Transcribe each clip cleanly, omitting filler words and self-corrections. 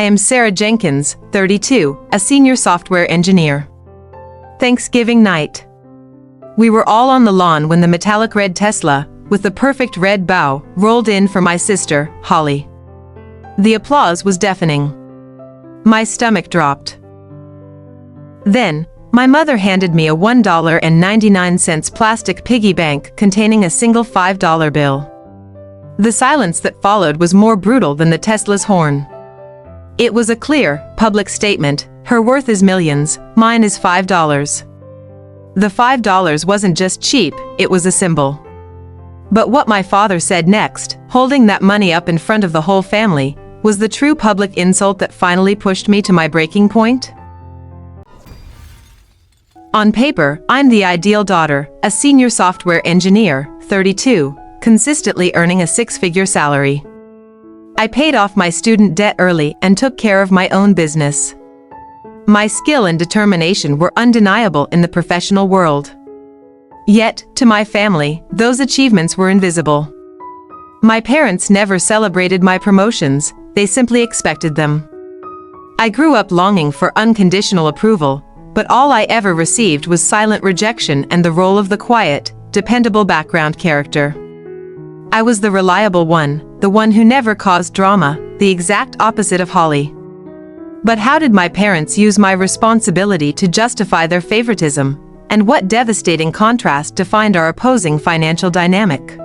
I am Sarah Jenkins, 32, a senior software engineer. Thanksgiving night. We were all on the lawn when the metallic red Tesla, with the perfect red bow, rolled in for my sister, Holly. The applause was deafening. My stomach dropped. Then, my mother handed me a $1.99 plastic piggy bank containing a single $5 bill. The silence that followed was more brutal than the Tesla's horn. It was a clear, public statement: her worth is millions, mine is $5. The $5 wasn't just cheap, it was a symbol. But what my father said next, holding that money up in front of the whole family, was the true public insult that finally pushed me to my breaking point. On paper, I'm the ideal daughter, a senior software engineer, 32, consistently earning a six-figure salary. I paid off my student debt early and took care of my own business. My skill and determination were undeniable in the professional world. Yet, to my family, those achievements were invisible. My parents never celebrated my promotions, they simply expected them. I grew up longing for unconditional approval, but all I ever received was silent rejection and the role of the quiet, dependable background character. I was the reliable one, the one who never caused drama, the exact opposite of Holly. But how did my parents use my responsibility to justify their favoritism, and what devastating contrast defined our opposing financial dynamic?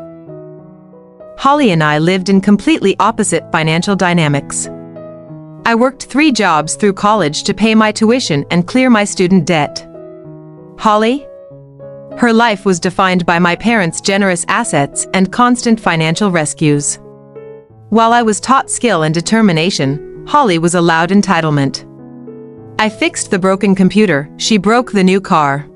Holly and I lived in completely opposite financial dynamics. I worked 3 jobs through college to pay my tuition and clear my student debt. Holly? Her life was defined by my parents' generous assets and constant financial rescues. While I was taught skill and determination, Holly was allowed entitlement. I fixed the broken computer, she broke the new car.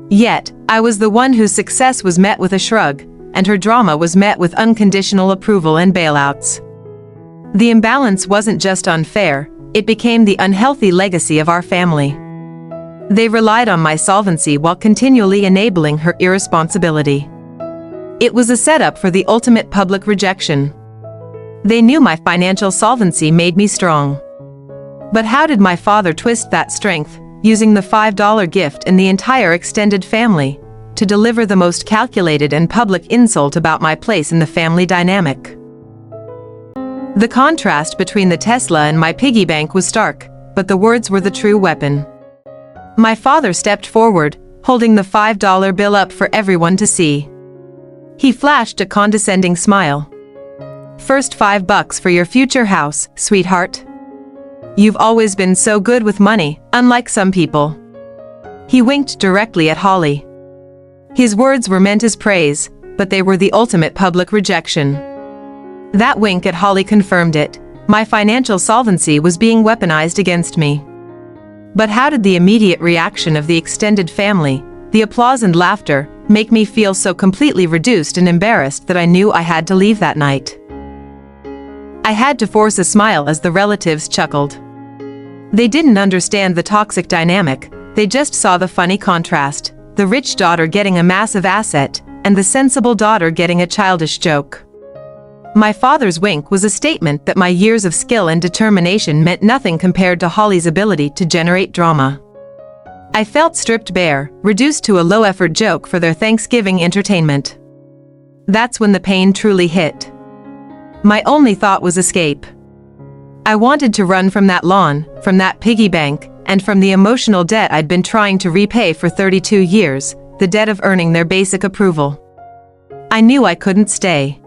Yet, I was the one whose success was met with a shrug, and her drama was met with unconditional approval and bailouts. The imbalance wasn't just unfair, it became the unhealthy legacy of our family. They relied on my solvency while continually enabling her irresponsibility. It was a setup for the ultimate public rejection. They knew my financial solvency made me strong. But how did my father twist that strength, using the $5 gift and the entire extended family, to deliver the most calculated and public insult about my place in the family dynamic? The contrast between the Tesla and my piggy bank was stark, but the words were the true weapon. My father stepped forward, holding the $5 bill up for everyone to see. He flashed a condescending smile. "First $5 for your future house, sweetheart. You've always been so good with money, unlike some people." He winked directly at Holly. His words were meant as praise, but they were the ultimate public rejection. That wink at Holly confirmed it. My financial solvency was being weaponized against me. But how did the immediate reaction of the extended family, the applause and laughter, make me feel so completely reduced and embarrassed that I knew I had to leave that night? I had to force a smile as the relatives chuckled. They didn't understand the toxic dynamic, they just saw the funny contrast, the rich daughter getting a massive asset, and the sensible daughter getting a childish joke. My father's wink was a statement that my years of skill and determination meant nothing compared to Holly's ability to generate drama. I felt stripped bare, reduced to a low-effort joke for their Thanksgiving entertainment. That's when the pain truly hit. My only thought was escape. I wanted to run from that lawn, from that piggy bank, and from the emotional debt I'd been trying to repay for 32 years, the debt of earning their basic approval. I knew I couldn't stay.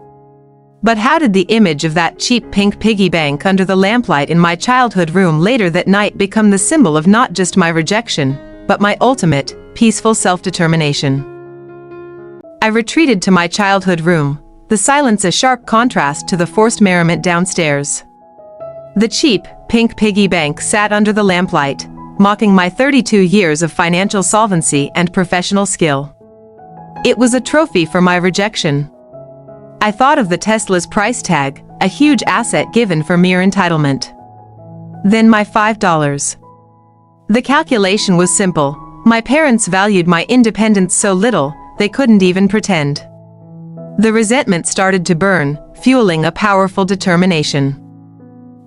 But how did the image of that cheap pink piggy bank under the lamplight in my childhood room later that night become the symbol of not just my rejection, but my ultimate, peaceful self-determination? I retreated to my childhood room, the silence a sharp contrast to the forced merriment downstairs. The cheap, pink piggy bank sat under the lamplight, mocking my 32 years of financial solvency and professional skill. It was a trophy for my rejection. I thought of the Tesla's price tag, a huge asset given for mere entitlement. Then my $5. The calculation was simple. My parents valued my independence so little, they couldn't even pretend. The resentment started to burn, fueling a powerful determination.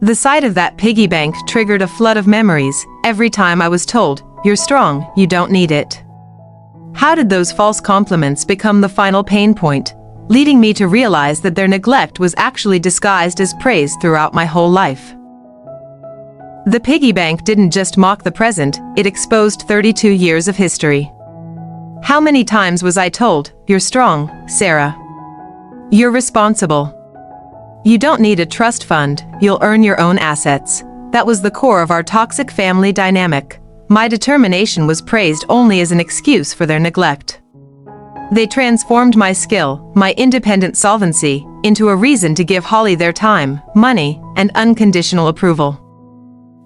The sight of that piggy bank triggered a flood of memories every time I was told, "You're strong, you don't need it." How did those false compliments become the final pain point, leading me to realize that their neglect was actually disguised as praise throughout my whole life? The piggy bank didn't just mock the present, it exposed 32 years of history. How many times was I told, "You're strong, Sarah. You're responsible. You don't need a trust fund, you'll earn your own assets." That was the core of our toxic family dynamic. My determination was praised only as an excuse for their neglect. They transformed my skill, my independent solvency, into a reason to give Holly their time, money, and unconditional approval.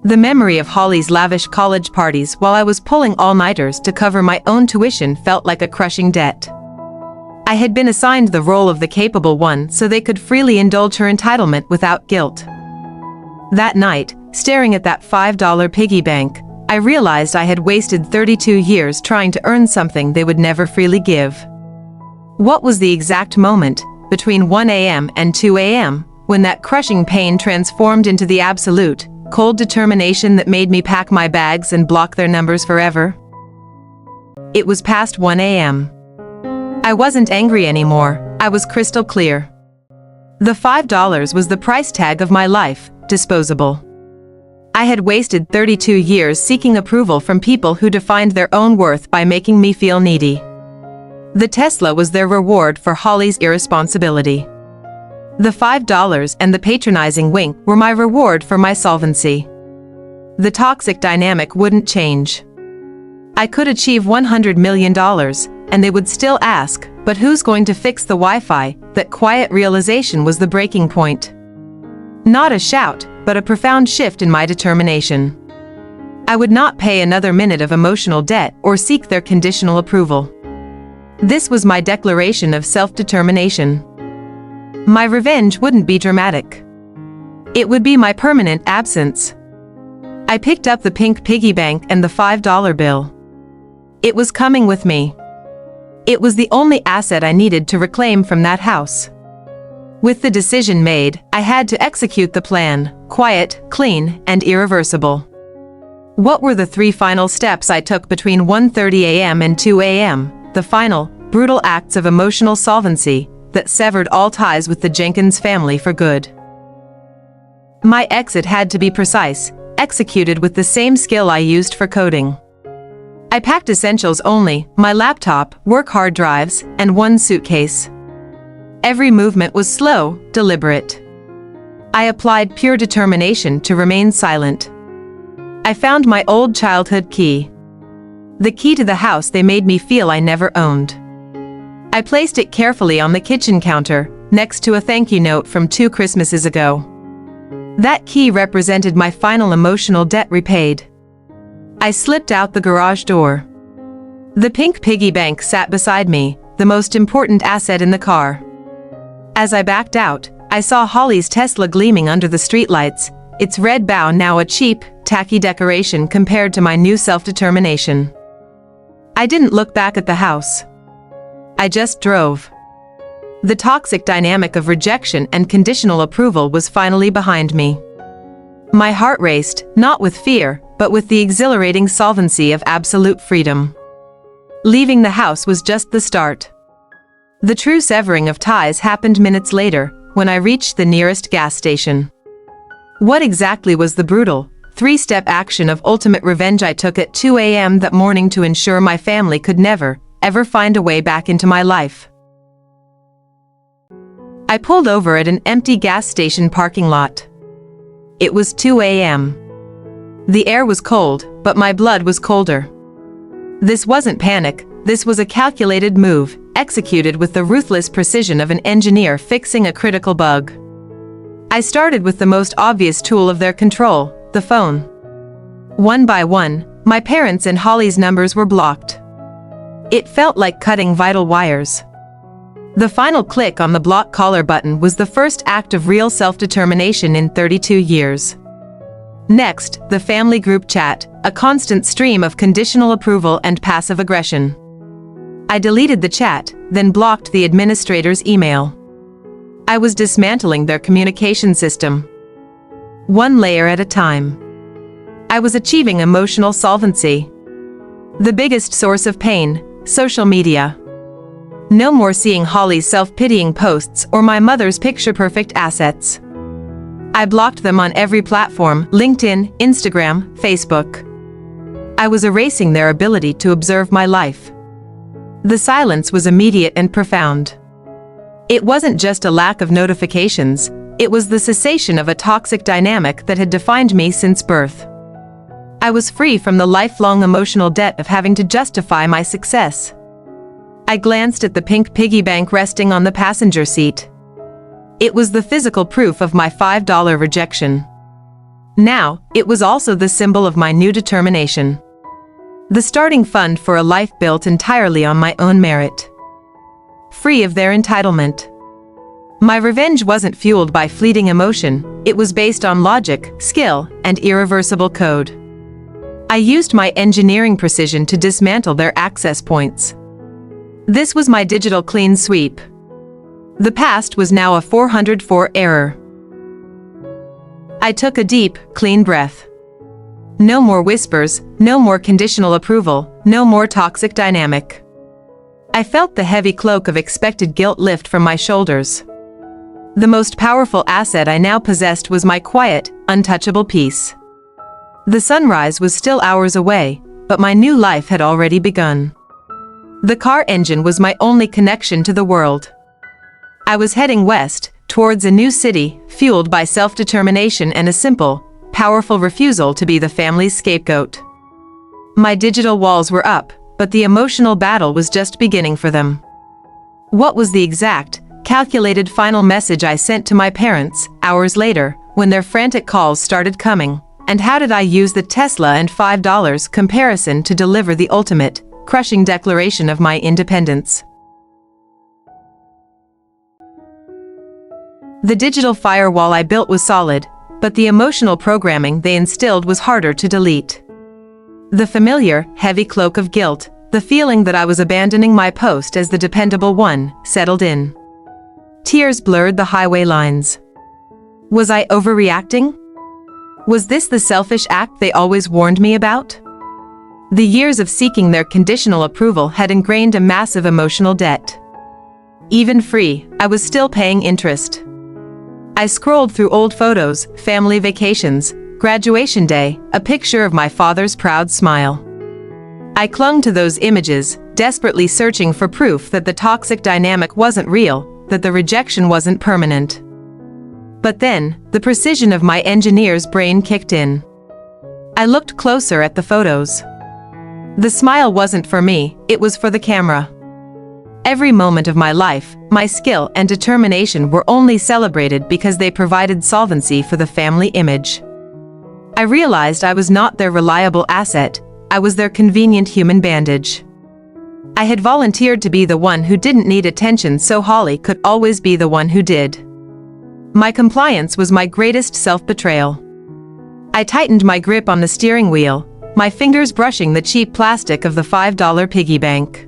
The memory of Holly's lavish college parties while I was pulling all-nighters to cover my own tuition felt like a crushing debt. I had been assigned the role of the capable one so they could freely indulge her entitlement without guilt. That night, staring at that $5 piggy bank, I realized I had wasted 32 years trying to earn something they would never freely give. What was the exact moment, between 1 a.m. and 2 a.m., when that crushing pain transformed into the absolute, cold determination that made me pack my bags and block their numbers forever? It was past 1 a.m. I wasn't angry anymore, I was crystal clear. The $5 was the price tag of my life, disposable. I had wasted 32 years seeking approval from people who defined their own worth by making me feel needy. The Tesla was their reward for Holly's irresponsibility. The $5 and the patronizing wink were my reward for my solvency. The toxic dynamic wouldn't change. I could achieve $100 million, and they would still ask, "But who's going to fix the Wi-Fi?" That quiet realization was the breaking point. Not a shout, but a profound shift in my determination. I would not pay another minute of emotional debt or seek their conditional approval. This was my declaration of self-determination. My revenge wouldn't be dramatic. It would be my permanent absence. I picked up the pink piggy bank and the $5 bill. It was coming with me. It was the only asset I needed to reclaim from that house. With the decision made, I had to execute the plan, quiet, clean, and irreversible. What were the 3 final steps I took between 1:30 a.m. and 2 a.m., the final, brutal acts of emotional solvency that severed all ties with the Jenkins family for good? My exit had to be precise, executed with the same skill I used for coding. I packed essentials only, my laptop, work hard drives, and one suitcase. Every movement was slow, deliberate. I applied pure determination to remain silent. I found my old childhood key. The key to the house they made me feel I never owned. I placed it carefully on the kitchen counter, next to a thank you note from 2 Christmases ago. That key represented my final emotional debt repaid. I slipped out the garage door. The pink piggy bank sat beside me, the most important asset in the car. As I backed out, I saw Holly's Tesla gleaming under the streetlights, its red bow now a cheap, tacky decoration compared to my new self-determination. I didn't look back at the house. I just drove. The toxic dynamic of rejection and conditional approval was finally behind me. My heart raced, not with fear, but with the exhilarating solvency of absolute freedom. Leaving the house was just the start. The true severing of ties happened minutes later, when I reached the nearest gas station. What exactly was the brutal, 3-step action of ultimate revenge I took at 2 a.m. that morning to ensure my family could never, ever find a way back into my life? I pulled over at an empty gas station parking lot. It was 2 a.m. The air was cold, but my blood was colder. This wasn't panic, this was a calculated move, executed with the ruthless precision of an engineer fixing a critical bug. I started with the most obvious tool of their control, the phone. One by one, my parents' and Holly's numbers were blocked. It felt like cutting vital wires. The final click on the block caller button was the first act of real self-determination in 32 years. Next, the family group chat, a constant stream of conditional approval and passive aggression. I deleted the chat, then blocked the administrator's email. I was dismantling their communication system. one layer at a time. I was achieving emotional solvency. The biggest source of pain, social media. No more seeing Holly's self-pitying posts or my mother's picture-perfect assets. I blocked them on every platform: LinkedIn, Instagram, Facebook. I was erasing their ability to observe my life. The silence was immediate and profound. It wasn't just a lack of notifications, it was the cessation of a toxic dynamic that had defined me since birth. I was free from the lifelong emotional debt of having to justify my success. I glanced at the pink piggy bank resting on the passenger seat. It was the physical proof of my $5 rejection. Now, it was also the symbol of my new determination. The starting fund for a life built entirely on my own merit. Free of their entitlement. My revenge wasn't fueled by fleeting emotion, it was based on logic, skill, and irreversible code. I used my engineering precision to dismantle their access points. This was my digital clean sweep. The past was now a 404 error. I took a deep, clean breath. No more whispers, no more conditional approval, no more toxic dynamic. I felt the heavy cloak of expected guilt lift from my shoulders. The most powerful asset I now possessed was my quiet, untouchable peace. The sunrise was still hours away, but my new life had already begun. The car engine was my only connection to the world. I was heading west, towards a new city, fueled by self-determination and a simple, powerful refusal to be the family's scapegoat. My digital walls were up, but the emotional battle was just beginning for them. What was the exact, calculated final message I sent to my parents, hours later, when their frantic calls started coming, and how did I use the Tesla and $5 comparison to deliver the ultimate, crushing declaration of my independence? The digital firewall I built was solid, but the emotional programming they instilled was harder to delete. The familiar, heavy cloak of guilt, the feeling that I was abandoning my post as the dependable one, settled in. Tears blurred the highway lines. Was I overreacting? Was this the selfish act they always warned me about? The years of seeking their conditional approval had ingrained a massive emotional debt. Even free, I was still paying interest. I scrolled through old photos, family vacations, graduation day, a picture of my father's proud smile. I clung to those images, desperately searching for proof that the toxic dynamic wasn't real, that the rejection wasn't permanent. But then, the precision of my engineer's brain kicked in. I looked closer at the photos. The smile wasn't for me, it was for the camera. Every moment of my life, my skill and determination were only celebrated because they provided solvency for the family image. I realized I was not their reliable asset, I was their convenient human bandage. I had volunteered to be the one who didn't need attention so Holly could always be the one who did. My compliance was my greatest self-betrayal. I tightened my grip on the steering wheel, my fingers brushing the cheap plastic of the $5 piggy bank.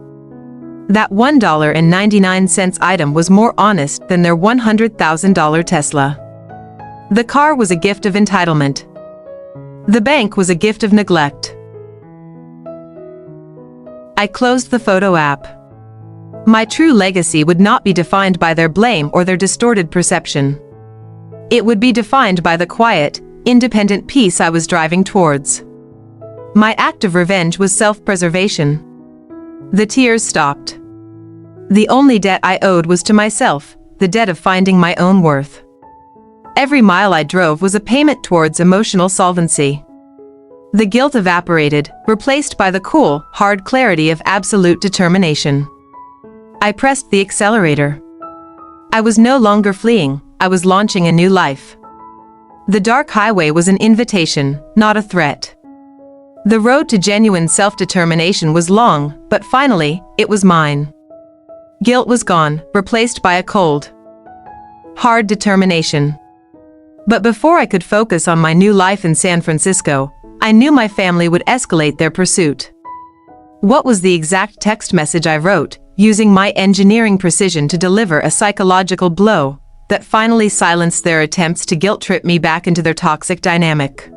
That $1.99 item was more honest than their $100,000 Tesla. The car was a gift of entitlement. The bank was a gift of neglect. I closed the photo app. My true legacy would not be defined by their blame or their distorted perception. It would be defined by the quiet, independent peace I was driving towards. My act of revenge was self-preservation. The tears stopped. The only debt I owed was to myself, the debt of finding my own worth. Every mile I drove was a payment towards emotional solvency. The guilt evaporated, replaced by the cool, hard clarity of absolute determination. I pressed the accelerator. I was no longer fleeing, I was launching a new life. The dark highway was an invitation, not a threat. The road to genuine self-determination was long, but finally, it was mine. Guilt was gone, replaced by a cold, hard determination. But before I could focus on my new life in San Francisco, I knew my family would escalate their pursuit. What was the exact text message I wrote, using my engineering precision to deliver a psychological blow that finally silenced their attempts to guilt-trip me back into their toxic dynamic.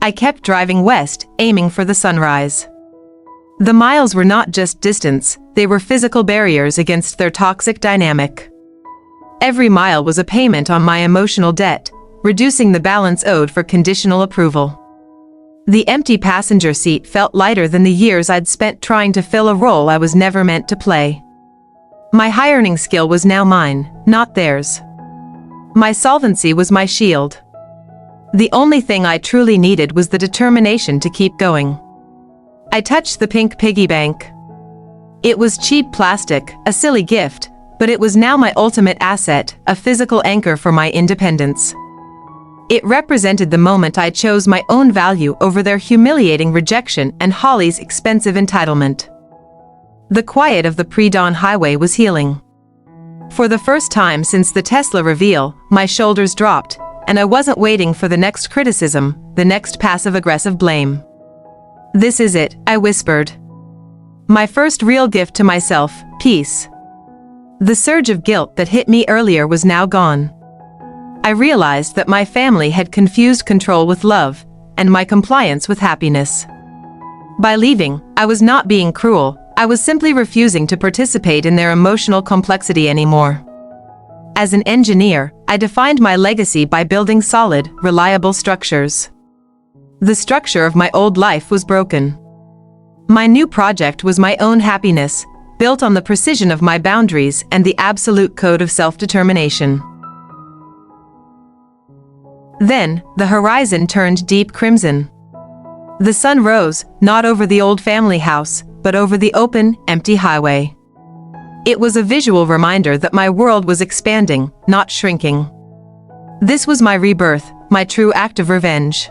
I kept driving west, aiming for the sunrise. The miles were not just distance, they were physical barriers against their toxic dynamic. Every mile was a payment on my emotional debt, reducing the balance owed for conditional approval. The empty passenger seat felt lighter than the years I'd spent trying to fill a role I was never meant to play. My high-earning skill was now mine, not theirs. My solvency was my shield. The only thing I truly needed was the determination to keep going. I touched the pink piggy bank. It was cheap plastic, a silly gift, but it was now my ultimate asset, a physical anchor for my independence. It represented the moment I chose my own value over their humiliating rejection and Holly's expensive entitlement. The quiet of the pre-dawn highway was healing. For the first time since the Tesla reveal, my shoulders dropped, and I wasn't waiting for the next criticism, the next passive-aggressive blame. "This is it," I whispered. My first real gift to myself, peace. The surge of guilt that hit me earlier was now gone. I realized that my family had confused control with love, and my compliance with happiness. By leaving, I was not being cruel, I was simply refusing to participate in their emotional complexity anymore. As an engineer, I defined my legacy by building solid, reliable structures. The structure of my old life was broken. My new project was my own happiness, built on the precision of my boundaries and the absolute code of self-determination. Then, the horizon turned deep crimson. The sun rose, not over the old family house, but over the open, empty highway. It was a visual reminder that my world was expanding, not shrinking. This was my rebirth, my true act of revenge.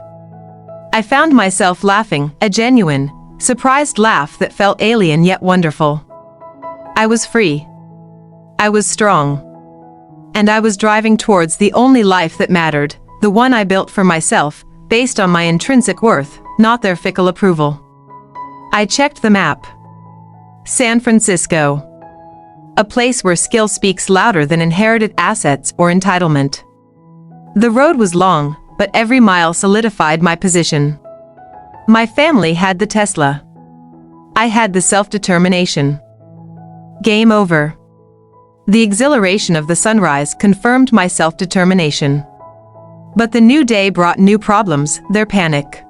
I found myself laughing, a genuine, surprised laugh that felt alien yet wonderful. I was free. I was strong. And I was driving towards the only life that mattered, the one I built for myself, based on my intrinsic worth, not their fickle approval. I checked the map. San Francisco. A place where skill speaks louder than inherited assets or entitlement. The road was long, but every mile solidified my position. My family had the Tesla. I had the self-determination. Game over. The exhilaration of the sunrise confirmed my self-determination. But the new day brought new problems, their panic.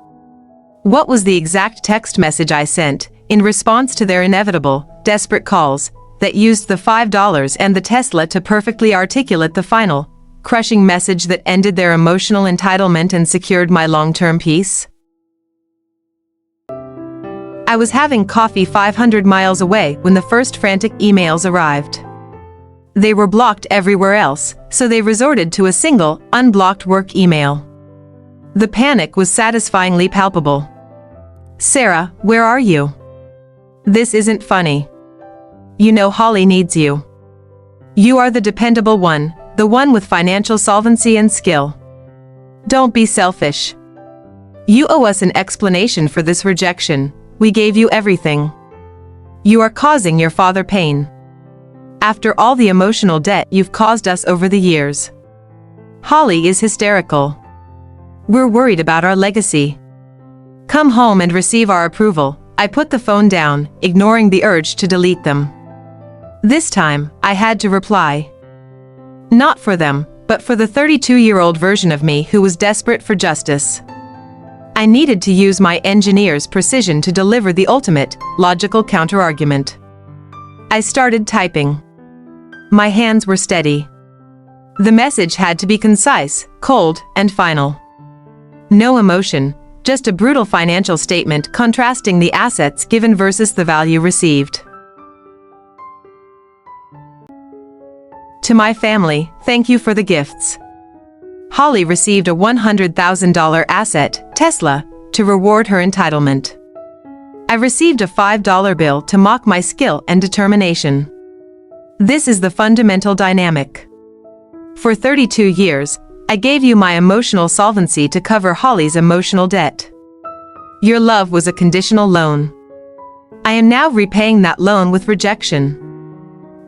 What was the exact text message I sent, in response to their inevitable, desperate calls, that used the $5 and the Tesla to perfectly articulate the final, crushing message that ended their emotional entitlement and secured my long-term peace? I was having coffee 500 miles away when the first frantic emails arrived. They were blocked everywhere else, so they resorted to a single, unblocked work email. The panic was satisfyingly palpable. "Sarah, where are you? This isn't funny. You know Holly needs you. You are the dependable one, the one with financial solvency and skill. Don't be selfish. You owe us an explanation for this rejection. We gave you everything. You are causing your father pain. After all the emotional debt you've caused us over the years. Holly is hysterical. We're worried about our legacy. Come home and receive our approval." I put the phone down, ignoring the urge to delete them. This time, I had to reply. Not for them, but for the 32-year-old version of me who was desperate for justice. I needed to use my engineer's precision to deliver the ultimate, logical counterargument. I started typing. My hands were steady. The message had to be concise, cold, and final. No emotion, just a brutal financial statement contrasting the assets given versus the value received. To my family, thank you for the gifts. Holly received a $100,000 asset, Tesla, to reward her entitlement. I received a $5 bill to mock my skill and determination. This is the fundamental dynamic. For 32 years, I gave you my emotional solvency to cover Holly's emotional debt. Your love was a conditional loan. I am now repaying that loan with rejection.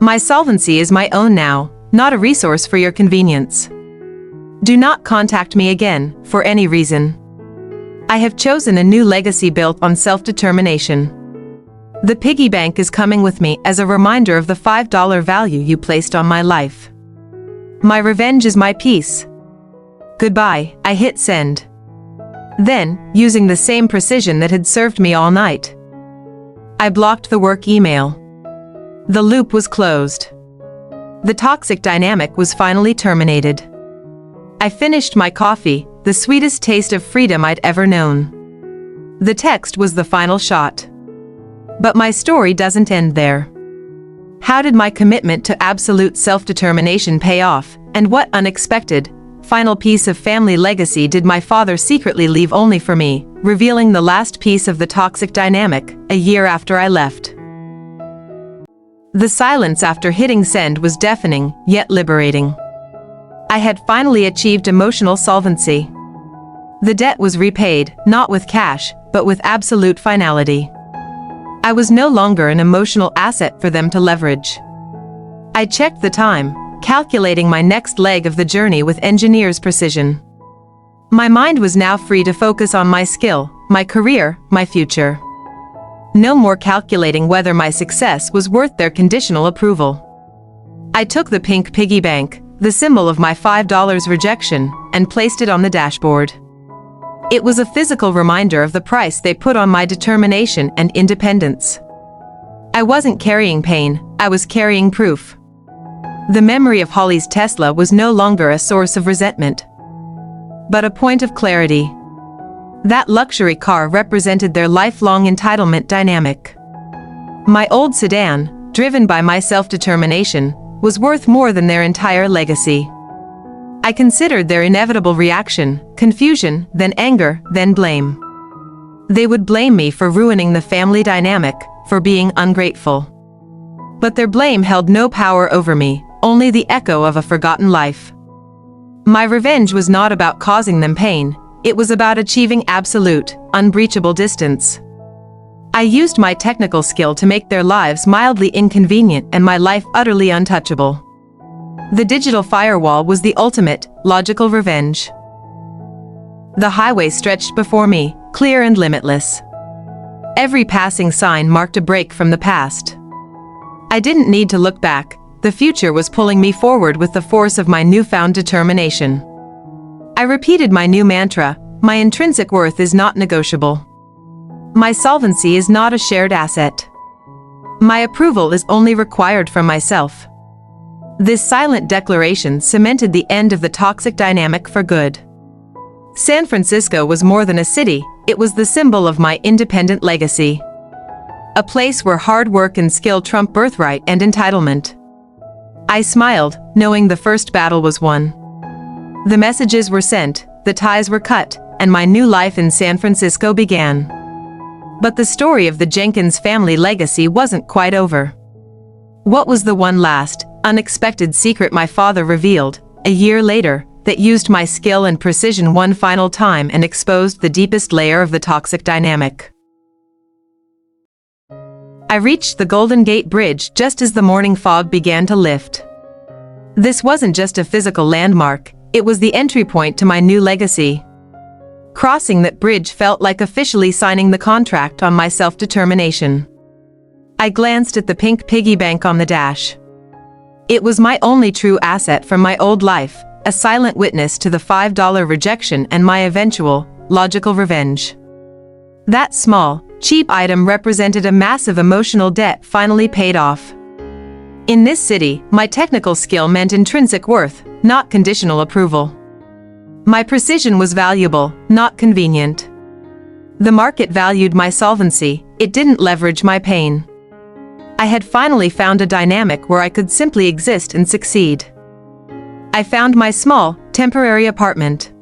My solvency is my own now, not a resource for your convenience. Do not contact me again, for any reason. I have chosen a new legacy built on self-determination. The piggy bank is coming with me as a reminder of the $5 value you placed on my life. My revenge is my peace. Goodbye. I hit send. Then, using the same precision that had served me all night, I blocked the work email. The loop was closed. The toxic dynamic was finally terminated. I finished my coffee, the sweetest taste of freedom I'd ever known. The text was the final shot. But my story doesn't end there. How did my commitment to absolute self-determination pay off, and what unexpected, final piece of family legacy did my father secretly leave only for me, revealing the last piece of the toxic dynamic, a year after I left? The silence after hitting send was deafening, yet liberating. I had finally achieved emotional solvency. The debt was repaid, not with cash, but with absolute finality. I was no longer an emotional asset for them to leverage. I checked the time, calculating my next leg of the journey with engineer's precision. My mind was now free to focus on my skill, my career, my future. No more calculating whether my success was worth their conditional approval. I took the pink piggy bank, the symbol of my $5 rejection, and placed it on the dashboard. It was a physical reminder of the price they put on my determination and independence. I wasn't carrying pain, I was carrying proof. The memory of Holly's Tesla was no longer a source of resentment, but a point of clarity. That luxury car represented their lifelong entitlement dynamic. My old sedan, driven by my self-determination, was worth more than their entire legacy. I considered their inevitable reaction, confusion, then anger, then blame. They would blame me for ruining the family dynamic, for being ungrateful. But their blame held no power over me, only the echo of a forgotten life. My revenge was not about causing them pain, it was about achieving absolute, unbreachable distance. I used my technical skill to make their lives mildly inconvenient and my life utterly untouchable. The digital firewall was the ultimate, logical revenge. The highway stretched before me, clear and limitless. Every passing sign marked a break from the past. I didn't need to look back, the future was pulling me forward with the force of my newfound determination. I repeated my new mantra, my intrinsic worth is not negotiable. My solvency is not a shared asset. My approval is only required from myself. This silent declaration cemented the end of the toxic dynamic for good. San Francisco was more than a city, it was the symbol of my independent legacy. A place where hard work and skill trump birthright and entitlement. I smiled, knowing the first battle was won. The messages were sent, the ties were cut, and my new life in San Francisco began. But the story of the Jenkins family legacy wasn't quite over. What was the one last, unexpected secret my father revealed, a year later, that used my skill and precision one final time and exposed the deepest layer of the toxic dynamic? I reached the Golden Gate Bridge just as the morning fog began to lift. This wasn't just a physical landmark, it was the entry point to my new legacy. Crossing that bridge felt like officially signing the contract on my self-determination. I glanced at the pink piggy bank on the dash. It was my only true asset from my old life, a silent witness to the $5 rejection and my eventual, logical revenge. That small, cheap item represented a massive emotional debt finally paid off. In this city, my technical skill meant intrinsic worth, not conditional approval. My precision was valuable, not convenient. The market valued my solvency, it didn't leverage my pain. I had finally found a dynamic where I could simply exist and succeed. I found my small, temporary apartment.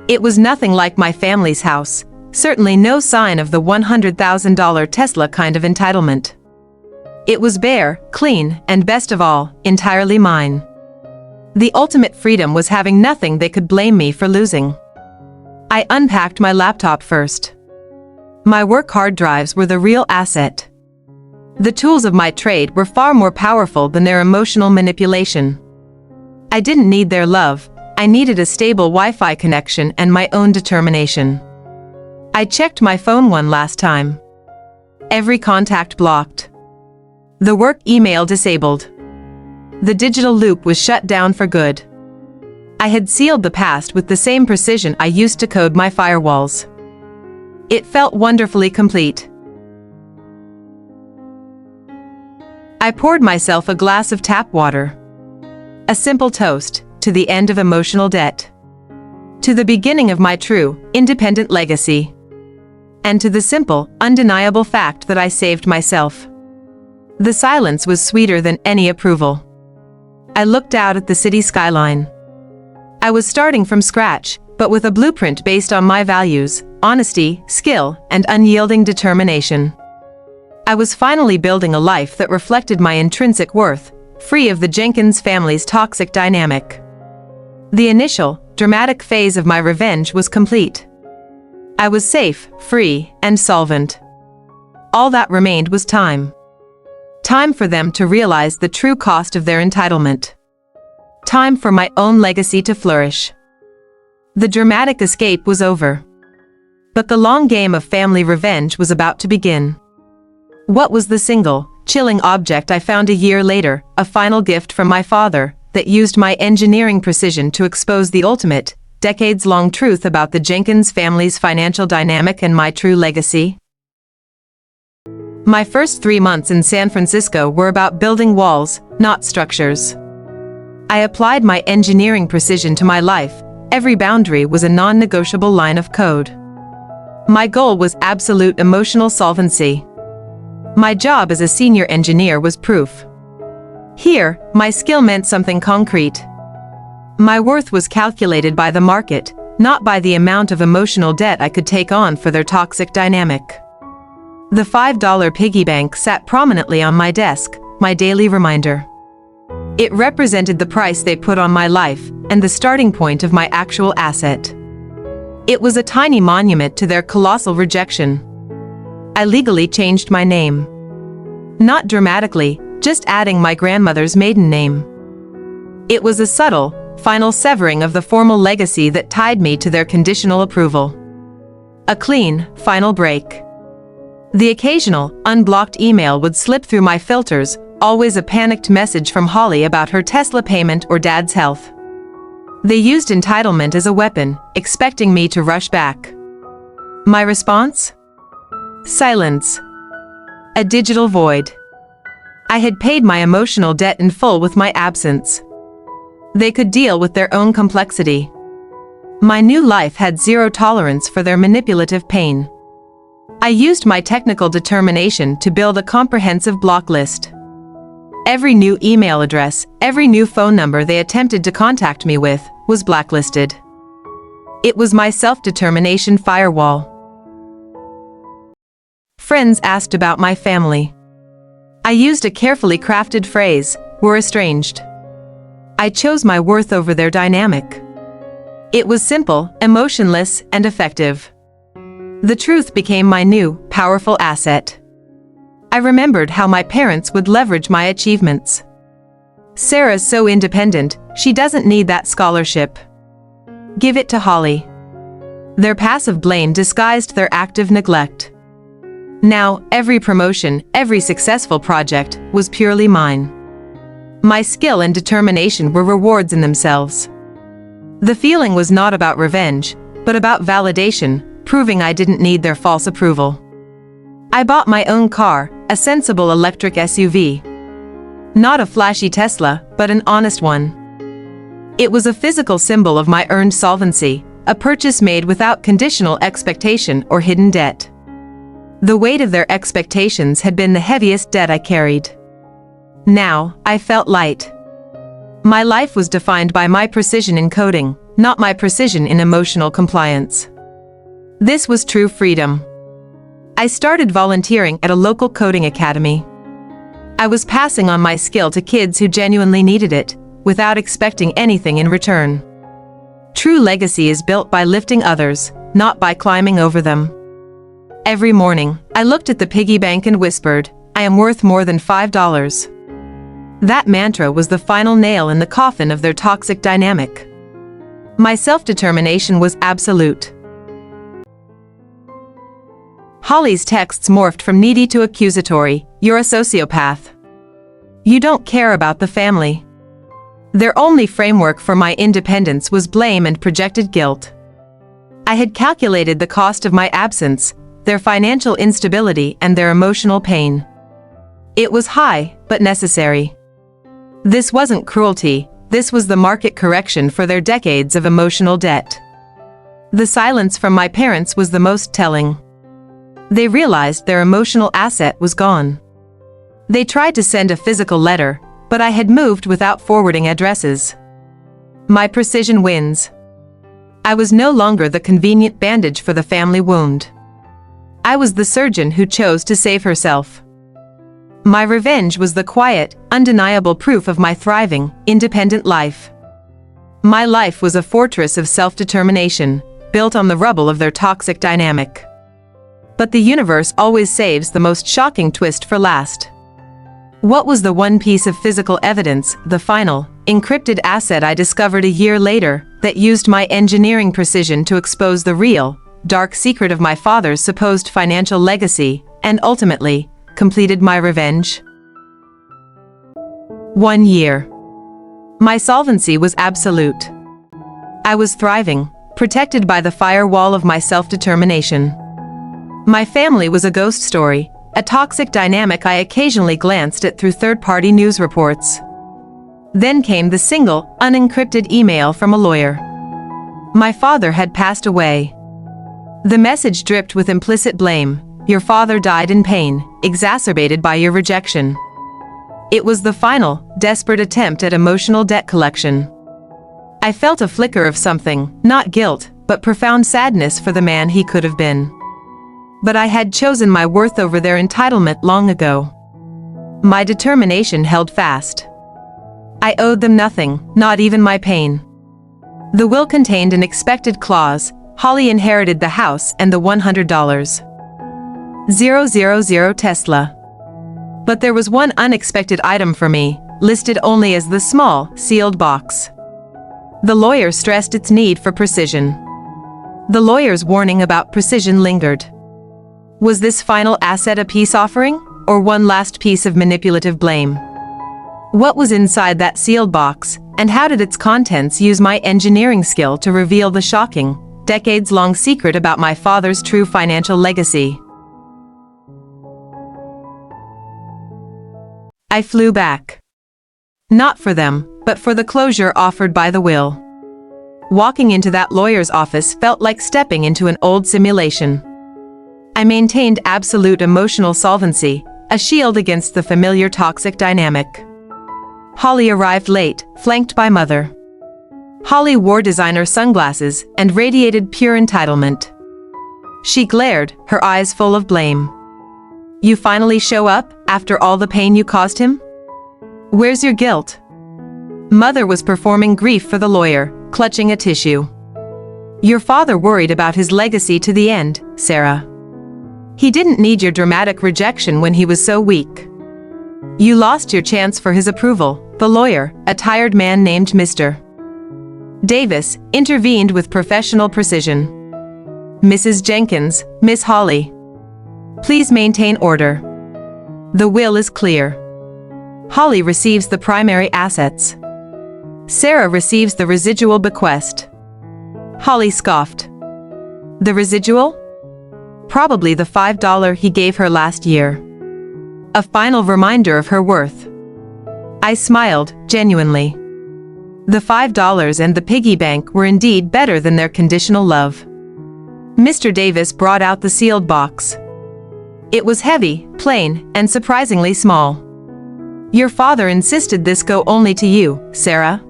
It was nothing like my family's house, certainly no sign of the $100,000 Tesla kind of entitlement. It was bare, clean, and best of all, entirely mine. The ultimate freedom was having nothing they could blame me for losing. I unpacked my laptop first. My work hard drives were the real asset. The tools of my trade were far more powerful than their emotional manipulation. I didn't need their love, I needed a stable Wi-Fi connection and my own determination. I checked my phone one last time. Every contact blocked. The work email disabled. The digital loop was shut down for good. I had sealed the past with the same precision I used to code my firewalls. It felt wonderfully complete. I poured myself a glass of tap water. A simple toast to the end of emotional debt. To the beginning of my true, independent legacy. And to the simple, undeniable fact that I saved myself. The silence was sweeter than any approval. I looked out at the city skyline. I was starting from scratch, but with a blueprint based on my values, honesty, skill, and unyielding determination. I was finally building a life that reflected my intrinsic worth, free of the Jenkins family's toxic dynamic. The initial, dramatic phase of my revenge was complete. I was safe, free, and solvent. All that remained was time. Time for them to realize the true cost of their entitlement. Time for my own legacy to flourish. The dramatic escape was over. But the long game of family revenge was about to begin. What was the single, chilling object I found a year later, a final gift from my father, that used my engineering precision to expose the ultimate, decades-long truth about the Jenkins family's financial dynamic and my true legacy? My first 3 months in San Francisco were about building walls, not structures. I applied my engineering precision to my life. Every boundary was a non-negotiable line of code. My goal was absolute emotional solvency. My job as a senior engineer was proof. Here, my skill meant something concrete. My worth was calculated by the market, not by the amount of emotional debt I could take on for their toxic dynamic. The $5 piggy bank sat prominently on my desk, my daily reminder. It represented the price they put on my life, and the starting point of my actual asset. It was a tiny monument to their colossal rejection. I legally changed my name. Not dramatically, just adding my grandmother's maiden name. It was a subtle, final severing of the formal legacy that tied me to their conditional approval. A clean, final break. The occasional, unblocked email would slip through my filters, always a panicked message from Holly about her Tesla payment or Dad's health. They used entitlement as a weapon, expecting me to rush back. My response? Silence. A digital void. I had paid my emotional debt in full with my absence. They could deal with their own complexity. My new life had zero tolerance for their manipulative pain. I used my technical determination to build a comprehensive block list. Every new email address, every new phone number they attempted to contact me with, was blacklisted. It was my self-determination firewall. Friends asked about my family. I used a carefully crafted phrase, "We're estranged." I chose my worth over their dynamic. It was simple, emotionless, and effective. The truth became my new, powerful asset. I remembered how my parents would leverage my achievements. "Sarah's so independent, she doesn't need that scholarship. Give it to Holly." Their passive blame disguised their active neglect. Now, every promotion, every successful project, was purely mine. My skill and determination were rewards in themselves. The feeling was not about revenge, but about validation, proving I didn't need their false approval. I bought my own car, a sensible electric SUV. Not a flashy Tesla, but an honest one. It was a physical symbol of my earned solvency, a purchase made without conditional expectation or hidden debt. The weight of their expectations had been the heaviest debt I carried. Now, I felt light. My life was defined by my precision in coding, not my precision in emotional compliance. This was true freedom. I started volunteering at a local coding academy. I was passing on my skill to kids who genuinely needed it, without expecting anything in return. True legacy is built by lifting others, not by climbing over them. Every morning, I looked at the piggy bank and whispered, I am worth more than $5. That mantra was the final nail in the coffin of their toxic dynamic. My self-determination was absolute. Holly's texts morphed from needy to accusatory. You're a sociopath. You don't care about the family. Their only framework for my independence was blame and projected guilt. I had calculated the cost of my absence, their financial instability, and their emotional pain. It was high, but necessary. This wasn't cruelty, this was the market correction for their decades of emotional debt. The silence from my parents was the most telling. They realized their emotional asset was gone. They tried to send a physical letter, but I had moved without forwarding addresses. My precision wins. I was no longer the convenient bandage for the family wound. I was the surgeon who chose to save herself. My revenge was the quiet, undeniable proof of my thriving, independent life. My life was a fortress of self-determination, built on the rubble of their toxic dynamic. But the universe always saves the most shocking twist for last. What was the one piece of physical evidence, the final, encrypted asset I discovered a year later, that used my engineering precision to expose the real, dark secret of my father's supposed financial legacy, and ultimately, completed my revenge? 1 year. My solvency was absolute. I was thriving, protected by the firewall of my self-determination. My family was a ghost story, a toxic dynamic I occasionally glanced at through third-party news reports. Then came the single, unencrypted email from a lawyer. My father had passed away. The message dripped with implicit blame. Your father died in pain, exacerbated by your rejection. It was the final, desperate attempt at emotional debt collection. I felt a flicker of something, not guilt, but profound sadness for the man he could have been. But I had chosen my worth over their entitlement long ago. My determination held fast. I owed them nothing, not even my pain. The will contained an expected clause. Holly inherited the house and the $100. 000 Tesla. But there was one unexpected item for me, listed only as the small, sealed box. The lawyer stressed its need for precision. The lawyer's warning about precision lingered. Was this final asset a peace offering, or one last piece of manipulative blame? What was inside that sealed box, and how did its contents use my engineering skill to reveal the shocking, decades-long secret about my father's true financial legacy? I flew back. Not for them, but for the closure offered by the will. Walking into that lawyer's office felt like stepping into an old simulation. I maintained absolute emotional solvency, a shield against the familiar toxic dynamic. Holly arrived late, flanked by Mother. Holly wore designer sunglasses and radiated pure entitlement. She glared, her eyes full of blame. You finally show up, after all the pain you caused him? Where's your guilt? Mother was performing grief for the lawyer, clutching a tissue. Your father worried about his legacy to the end, Sarah. He didn't need your dramatic rejection when he was so weak. You lost your chance for his approval, the lawyer, a tired man named Mr. Davis, intervened with professional precision. Mrs. Jenkins, Miss Holly. Please maintain order. The will is clear. Holly receives the primary assets. Sarah receives the residual bequest. Holly scoffed. The residual? Probably the $5 he gave her last year. A final reminder of her worth. I smiled, genuinely. The $5 and the piggy bank were indeed better than their conditional love. Mr. Davis brought out the sealed box. It was heavy, plain, and surprisingly small. Your father insisted this go only to you, Sarah.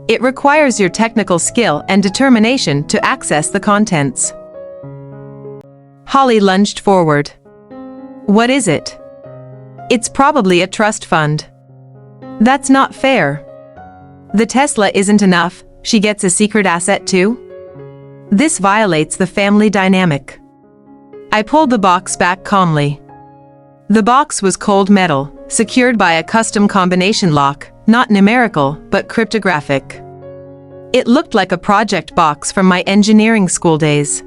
It requires your technical skill and determination to access the contents. Holly lunged forward. What is it? It's probably a trust fund. That's not fair. The Tesla isn't enough, she gets a secret asset too? This violates the family dynamic. I pulled the box back calmly. The box was cold metal, secured by a custom combination lock, not numerical, but cryptographic. It looked like a project box from my engineering school days.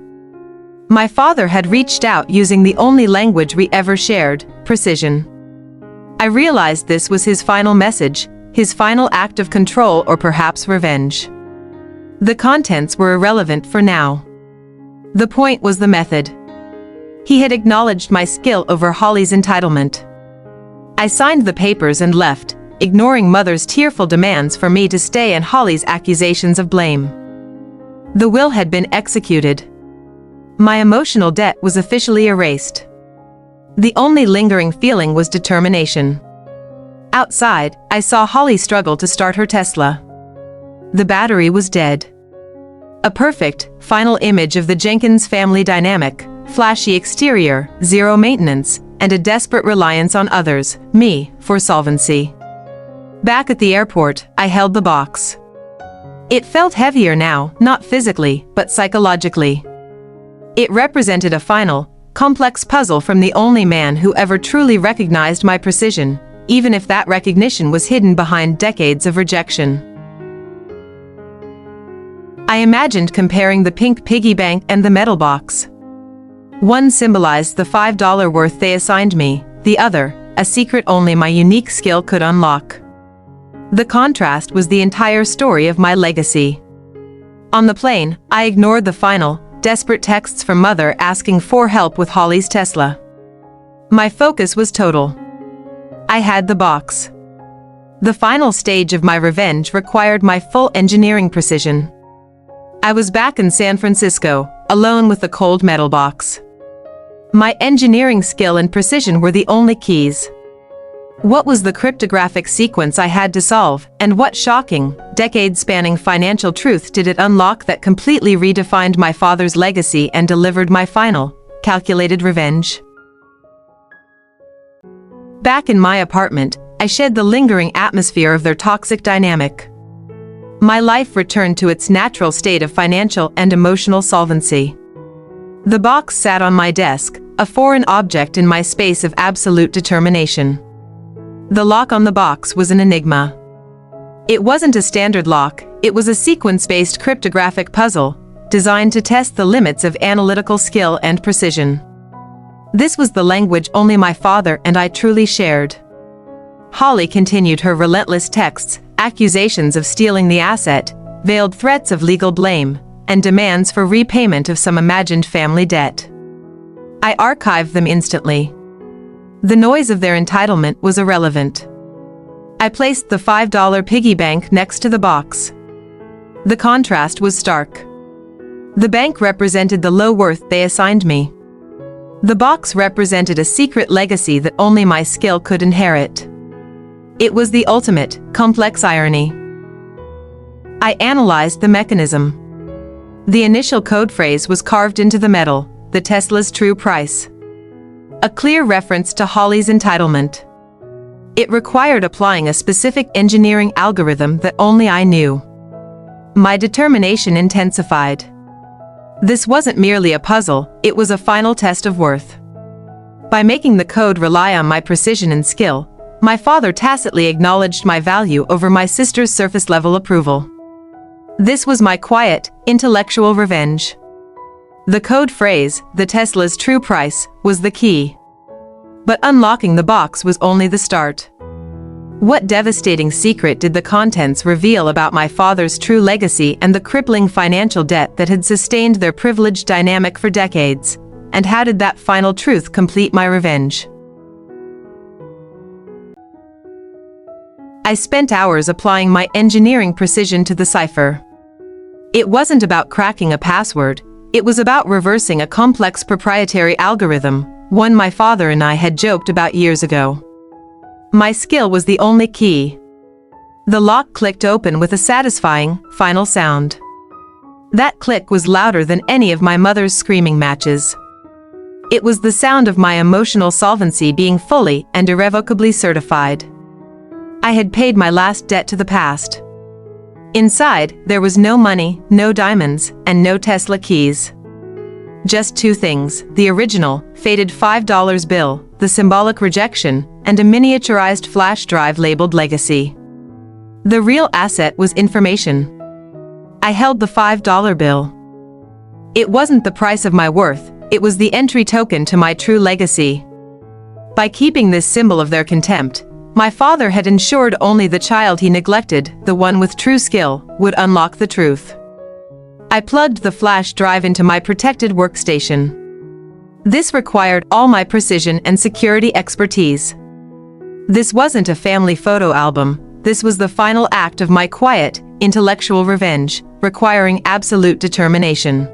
My father had reached out using the only language we ever shared, precision. I realized this was his final message, his final act of control or perhaps revenge. The contents were irrelevant for now. The point was the method. He had acknowledged my skill over Holly's entitlement. I signed the papers and left, ignoring Mother's tearful demands for me to stay and Holly's accusations of blame. The will had been executed. My emotional debt was officially erased. The only lingering feeling was determination. Outside, I saw Holly struggle to start her Tesla. The battery was dead. A perfect, final image of the Jenkins family dynamic, flashy exterior, zero maintenance, and a desperate reliance on others, me, for solvency. Back at the airport, I held the box. It felt heavier now, not physically, but psychologically. It represented a final, complex puzzle from the only man who ever truly recognized my precision, even if that recognition was hidden behind decades of rejection. I imagined comparing the pink piggy bank and the metal box. One symbolized the $5 worth they assigned me, the other, a secret only my unique skill could unlock. The contrast was the entire story of my legacy. On the plane, I ignored the final, desperate texts from Mother asking for help with Holly's Tesla. My focus was total. I had the box. The final stage of my revenge required my full engineering precision. I was back in San Francisco, alone with the cold metal box. My engineering skill and precision were the only keys. What was the cryptographic sequence I had to solve, and what shocking, decade-spanning financial truth did it unlock that completely redefined my father's legacy and delivered my final, calculated revenge? Back in my apartment, I shed the lingering atmosphere of their toxic dynamic. My life returned to its natural state of financial and emotional solvency. The box sat on my desk, a foreign object in my space of absolute determination. The lock on the box was an enigma. It wasn't a standard lock, it was a sequence-based cryptographic puzzle, designed to test the limits of analytical skill and precision. This was the language only my father and I truly shared. Holly continued her relentless texts, accusations of stealing the asset, veiled threats of legal blame, and demands for repayment of some imagined family debt. I archived them instantly. The noise of their entitlement was irrelevant. I placed the $5 piggy bank next to the box. The contrast was stark. The bank represented the low worth they assigned me. The box represented a secret legacy that only my skill could inherit. It was the ultimate, complex irony. I analyzed the mechanism. The initial code phrase was carved into the metal, the Tesla's true price. A clear reference to Holly's entitlement. It required applying a specific engineering algorithm that only I knew. My determination intensified. This wasn't merely a puzzle, it was a final test of worth. By making the code rely on my precision and skill, my father tacitly acknowledged my value over my sister's surface-level approval. This was my quiet, intellectual revenge. The code phrase, the Tesla's true price, was the key. But unlocking the box was only the start. What devastating secret did the contents reveal about my father's true legacy and the crippling financial debt that had sustained their privileged dynamic for decades? And how did that final truth complete my revenge? I spent hours applying my engineering precision to the cipher. It wasn't about cracking a password, it was about reversing a complex proprietary algorithm, one my father and I had joked about years ago. My skill was the only key. The lock clicked open with a satisfying, final sound. That click was louder than any of my mother's screaming matches. It was the sound of my emotional solvency being fully and irrevocably certified. I had paid my last debt to the past. Inside, there was no money, no diamonds, and no Tesla keys. Just two things: the original, faded $5 bill, the symbolic rejection, and a miniaturized flash drive labeled Legacy. The real asset was information. I held the $5 bill. It wasn't the price of my worth, it was the entry token to my true legacy. By keeping this symbol of their contempt, my father had ensured only the child he neglected, the one with true skill, would unlock the truth. I plugged the flash drive into my protected workstation. This required all my precision and security expertise. This wasn't a family photo album, this was the final act of my quiet, intellectual revenge, requiring absolute determination.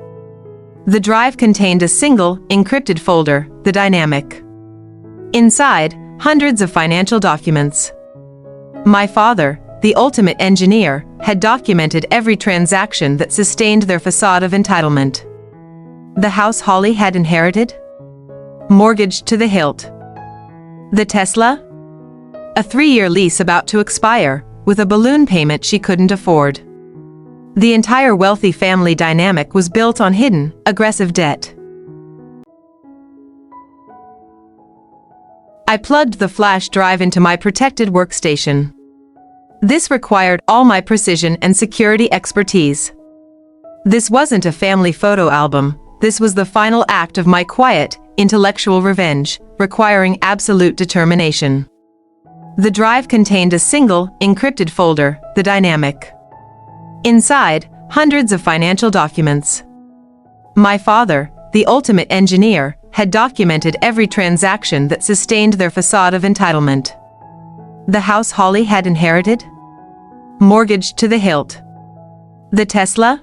The drive contained a single, encrypted folder, the dynamic. Inside, hundreds of financial documents. My father, the ultimate engineer, had documented every transaction that sustained their facade of entitlement. The house Holly had inherited? Mortgaged to the hilt. The Tesla? A 3-year lease about to expire, with a balloon payment she couldn't afford. The entire wealthy family dynamic was built on hidden, aggressive debt. I plugged the flash drive into my protected workstation. This required all my precision and security expertise. This wasn't a family photo album, this was the final act of my quiet, intellectual revenge, requiring absolute determination. The drive contained a single, encrypted folder, the dynamic. Inside, hundreds of financial documents. My father, the ultimate engineer, had documented every transaction that sustained their facade of entitlement. The house Holly had inherited? Mortgaged to the hilt. The Tesla?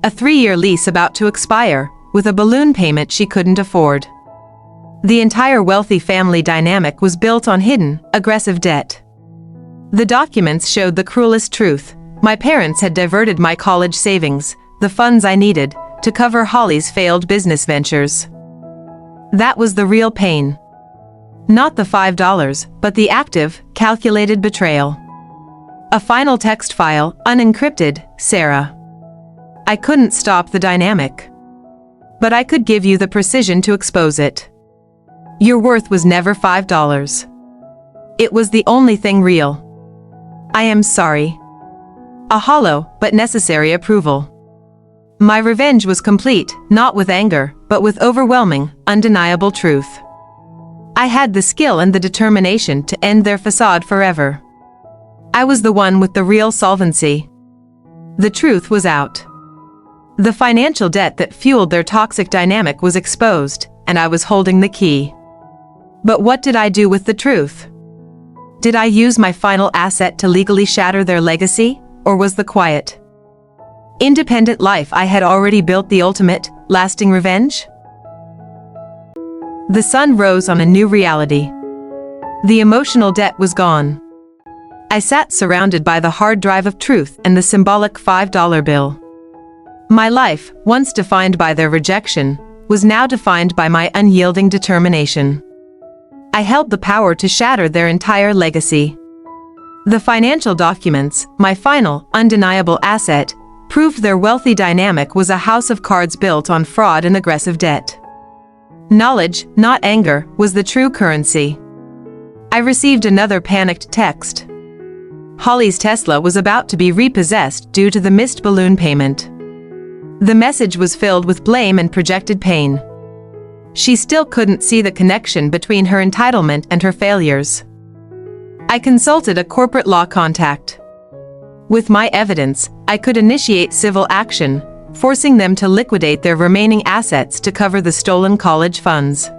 A 3-year lease about to expire, with a balloon payment she couldn't afford. The entire wealthy family dynamic was built on hidden, aggressive debt. The documents showed the cruelest truth. My parents had diverted my college savings, the funds I needed, to cover Holly's failed business ventures. That was the real pain. Not the $5, but the active, calculated betrayal. A final text file, unencrypted, Sarah. I couldn't stop the dynamic. But I could give you the precision to expose it. Your worth was never $5. It was the only thing real. I am sorry. A hollow, but necessary approval. My revenge was complete, not with anger, but with overwhelming, undeniable truth. I had the skill and the determination to end their facade forever. I was the one with the real solvency. The truth was out. The financial debt that fueled their toxic dynamic was exposed, and I was holding the key. But what did I do with the truth? Did I use my final asset to legally shatter their legacy, or was the quiet, independent life I had already built the ultimate, lasting revenge? The sun rose on a new reality. The emotional debt was gone. I sat surrounded by the hard drive of truth and the symbolic $5 bill. My life, once defined by their rejection, was now defined by my unyielding determination. I held the power to shatter their entire legacy. The financial documents, my final, undeniable asset, proved their wealthy dynamic was a house of cards built on fraud and aggressive debt. Knowledge, not anger, was the true currency. I received another panicked text. Holly's Tesla was about to be repossessed due to the missed balloon payment. The message was filled with blame and projected pain. She still couldn't see the connection between her entitlement and her failures. I consulted a corporate law contact. With my evidence, I could initiate civil action, forcing them to liquidate their remaining assets to cover the stolen college funds.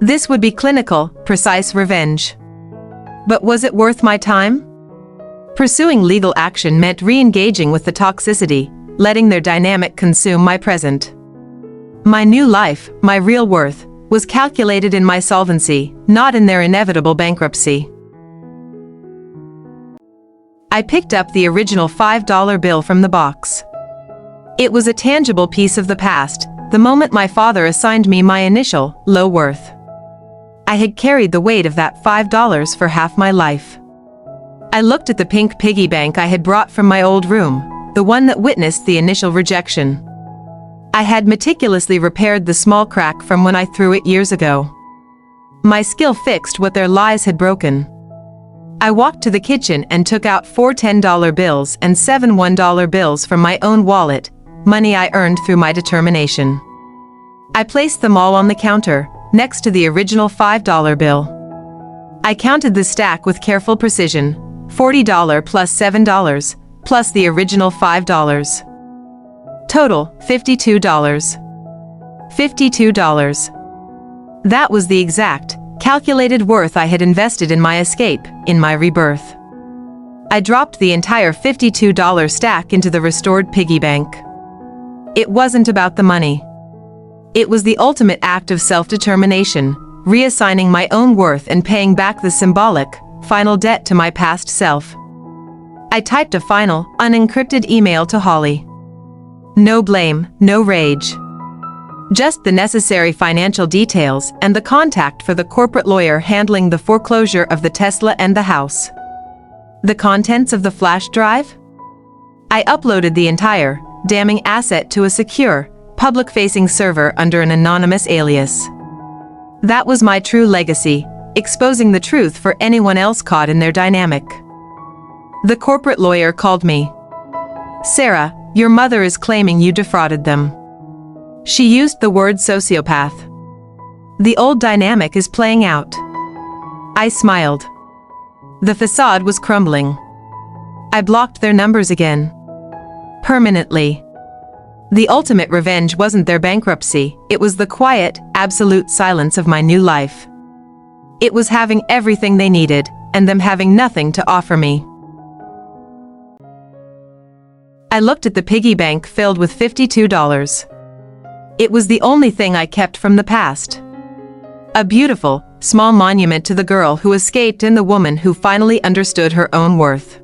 This would be clinical, precise revenge. But was it worth my time? Pursuing legal action meant re-engaging with the toxicity, letting their dynamic consume my present. My new life, my real worth, was calculated in my solvency, not in their inevitable bankruptcy. I picked up the original $5 bill from the box. It was a tangible piece of the past, the moment my father assigned me my initial, low worth. I had carried the weight of that $5 for half my life. I looked at the pink piggy bank I had brought from my old room, the one that witnessed the initial rejection. I had meticulously repaired the small crack from when I threw it years ago. My skill fixed what their lies had broken. I walked to the kitchen and took out 4 $10 bills and 7 $1 bills from my own wallet, money I earned through my determination. I placed them all on the counter, next to the original $5 bill. I counted the stack with careful precision, $40 plus $7, plus the original $5. Total, $52. $52. That was the exact, calculated worth I had invested in my escape, in my rebirth. I dropped the entire $52 stack into the restored piggy bank. It wasn't about the money. It was the ultimate act of self-determination, reassigning my own worth and paying back the symbolic, final debt to my past self. I typed a final, unencrypted email to Holly. No blame, no rage. Just the necessary financial details and the contact for the corporate lawyer handling the foreclosure of the Tesla and the house. The contents of the flash drive? I uploaded the entire, damning asset to a secure, public-facing server under an anonymous alias. That was my true legacy, exposing the truth for anyone else caught in their dynamic. The corporate lawyer called me. "Sarah, your mother is claiming you defrauded them." She used the word sociopath. The old dynamic is playing out. I smiled. The facade was crumbling. I blocked their numbers again. Permanently. The ultimate revenge wasn't their bankruptcy, it was the quiet, absolute silence of my new life. It was having everything they needed, and them having nothing to offer me. I looked at the piggy bank filled with $52. It was the only thing I kept from the past. A beautiful, small monument to the girl who escaped and the woman who finally understood her own worth.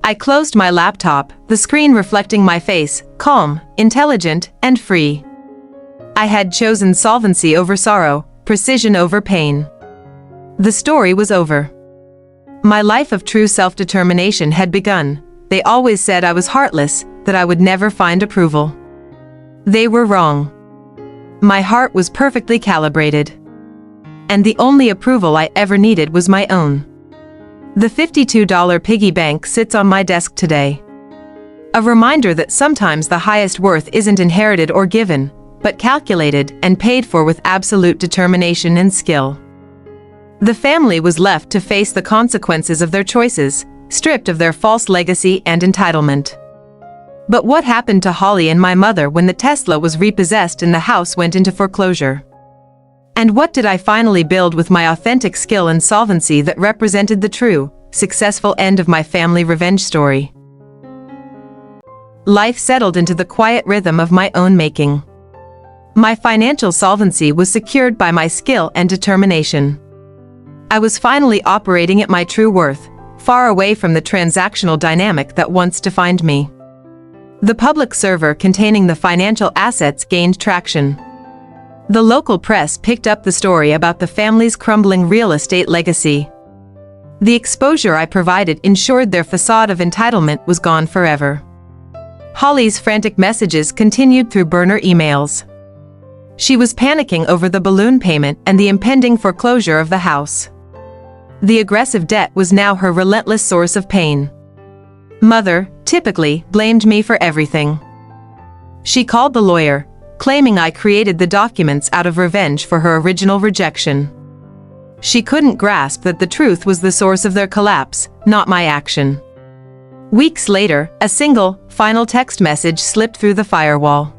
I closed my laptop, the screen reflecting my face, calm, intelligent, and free. I had chosen solvency over sorrow, precision over pain. The story was over. My life of true self-determination had begun. They always said I was heartless, that I would never find approval. They were wrong. My heart was perfectly calibrated. And the only approval I ever needed was my own. The $52 piggy bank sits on my desk today. A reminder that sometimes the highest worth isn't inherited or given, but calculated and paid for with absolute determination and skill. The family was left to face the consequences of their choices, stripped of their false legacy and entitlement. But what happened to Holly and my mother when the Tesla was repossessed and the house went into foreclosure? And what did I finally build with my authentic skill and solvency that represented the true, successful end of my family revenge story? Life settled into the quiet rhythm of my own making. My financial solvency was secured by my skill and determination. I was finally operating at my true worth, far away from the transactional dynamic that once defined me. The public server containing the financial assets gained traction. The local press picked up the story about the family's crumbling real estate legacy. The exposure I provided ensured their facade of entitlement was gone forever. Holly's frantic messages continued through burner emails. She was panicking over the balloon payment and the impending foreclosure of the house. The aggressive debt was now her relentless source of pain. Mother, typically, blamed me for everything. She called the lawyer, claiming I created the documents out of revenge for her original rejection. She couldn't grasp that the truth was the source of their collapse, not my action. Weeks later, a single, final text message slipped through the firewall.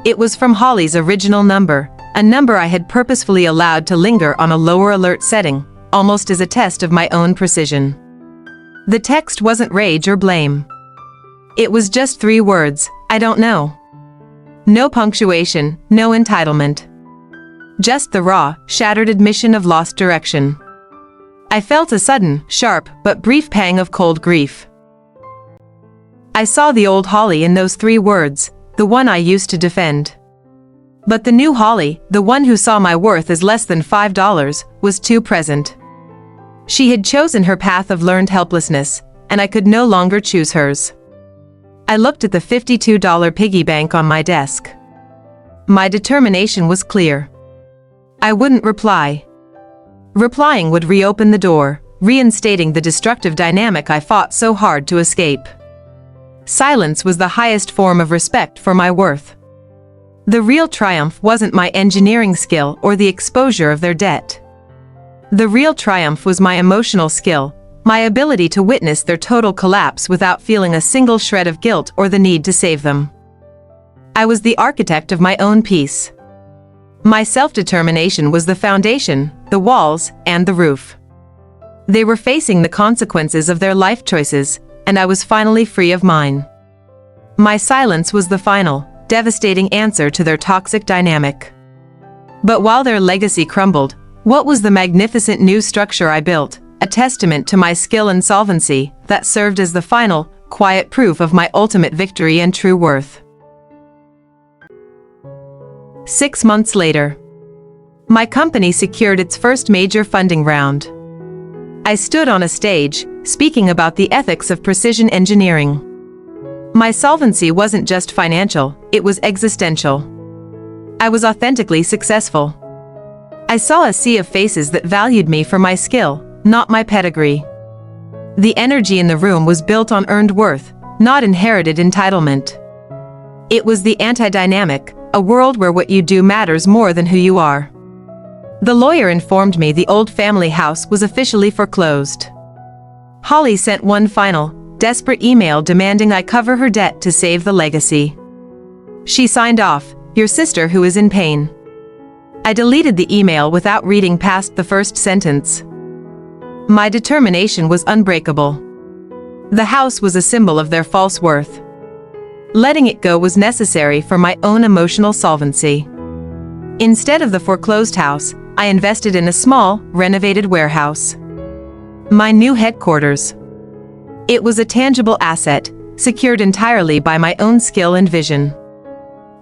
It was from Holly's original number, a number I had purposefully allowed to linger on a lower alert setting, almost as a test of my own precision. The text wasn't rage or blame. It was just 3 words, "I don't know." No punctuation, no entitlement. Just the raw, shattered admission of lost direction. I felt a sudden, sharp, but brief pang of cold grief. I saw the old Holly in those 3 words, the one I used to defend. But the new Holly, the one who saw my worth as less than $5, was too present. She had chosen her path of learned helplessness, and I could no longer choose hers. I looked at the $52 piggy bank on my desk. My determination was clear. I wouldn't reply. Replying would reopen the door, reinstating the destructive dynamic I fought so hard to escape. Silence was the highest form of respect for my worth. The real triumph wasn't my engineering skill or the exposure of their debt. The real triumph was my emotional skill, my ability to witness their total collapse without feeling a single shred of guilt or the need to save them. I was the architect of my own peace. My self-determination was the foundation, the walls, and the roof. They were facing the consequences of their life choices, and I was finally free of mine. My silence was the final, devastating answer to their toxic dynamic. But while their legacy crumbled, what was the magnificent new structure I built, a testament to my skill and solvency, that served as the final, quiet proof of my ultimate victory and true worth. 6 months later, my company secured its first major funding round. I stood on a stage, speaking about the ethics of precision engineering. My solvency wasn't just financial, it was existential. I was authentically successful. I saw a sea of faces that valued me for my skill, not my pedigree. The energy in the room was built on earned worth, not inherited entitlement. It was the anti-dynamic, a world where what you do matters more than who you are. The lawyer informed me the old family house was officially foreclosed. Holly sent one final, desperate email demanding I cover her debt to save the legacy. She signed off, "Your sister who is in pain." I deleted the email without reading past the first sentence. My determination was unbreakable. The house was a symbol of their false worth. Letting it go was necessary for my own emotional solvency. Instead of the foreclosed house, I invested in a small, renovated warehouse. My new headquarters. It was a tangible asset, secured entirely by my own skill and vision.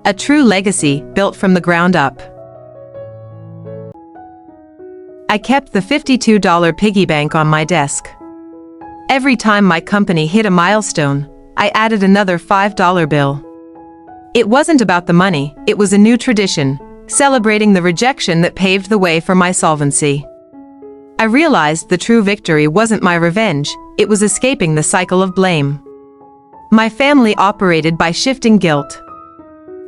A true legacy built from the ground up. I kept the $52 piggy bank on my desk. Every time my company hit a milestone, I added another $5 bill. It wasn't about the money, it was a new tradition, celebrating the rejection that paved the way for my solvency. I realized the true victory wasn't my revenge, it was escaping the cycle of blame. My family operated by shifting guilt.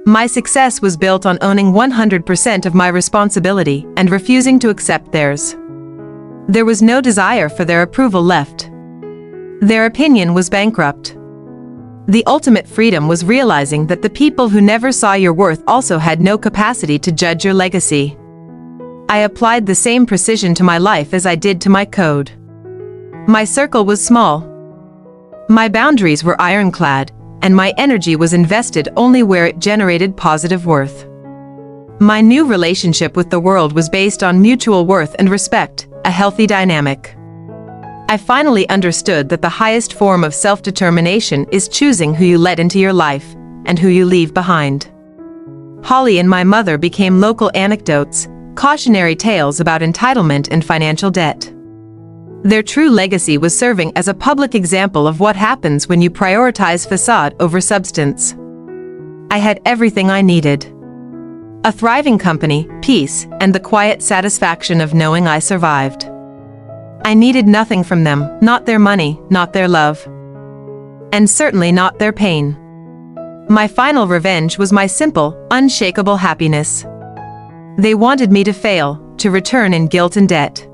My success was built on owning 100% of my responsibility and refusing to accept theirs. There was no desire for their approval left. Their opinion was bankrupt. The ultimate freedom was realizing that the people who never saw your worth also had no capacity to judge your legacy. I applied the same precision to my life as I did to my code. My circle was small. My boundaries were ironclad, and my energy was invested only where it generated positive worth. My new relationship with the world was based on mutual worth and respect, a healthy dynamic. I finally understood that the highest form of self-determination is choosing who you let into your life, and who you leave behind. Holly and my mother became local anecdotes, cautionary tales about entitlement and financial debt. Their true legacy was serving as a public example of what happens when you prioritize facade over substance. I had everything I needed. A thriving company, peace, and the quiet satisfaction of knowing I survived. I needed nothing from them, not their money, not their love. And certainly not their pain. My final revenge was my simple, unshakable happiness. They wanted me to fail, to return in guilt and debt.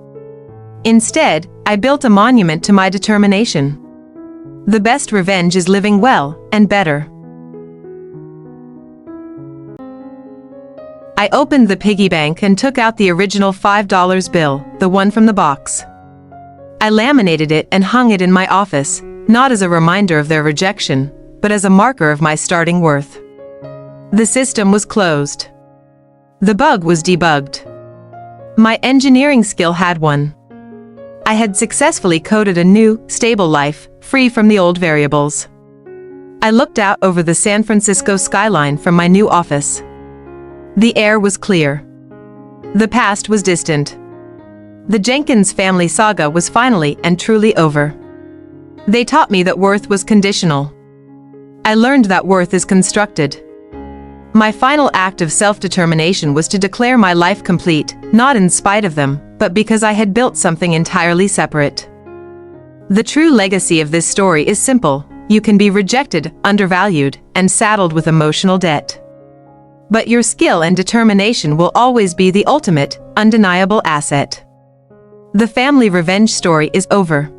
Instead, I built a monument to my determination. The best revenge is living well, and better. I opened the piggy bank and took out the original $5 bill, the one from the box. I laminated it and hung it in my office, not as a reminder of their rejection, but as a marker of my starting worth. The system was closed. The bug was debugged. My engineering skill had won. I had successfully coded a new, stable life, free from the old variables. I looked out over the San Francisco skyline from my new office. The air was clear. The past was distant. The Jenkins family saga was finally and truly over. They taught me that worth was conditional. I learned that worth is constructed. My final act of self-determination was to declare my life complete, not in spite of them, but because I had built something entirely separate. The true legacy of this story is simple: you can be rejected, undervalued, and saddled with emotional debt. But your skill and determination will always be the ultimate, undeniable asset. The family revenge story is over.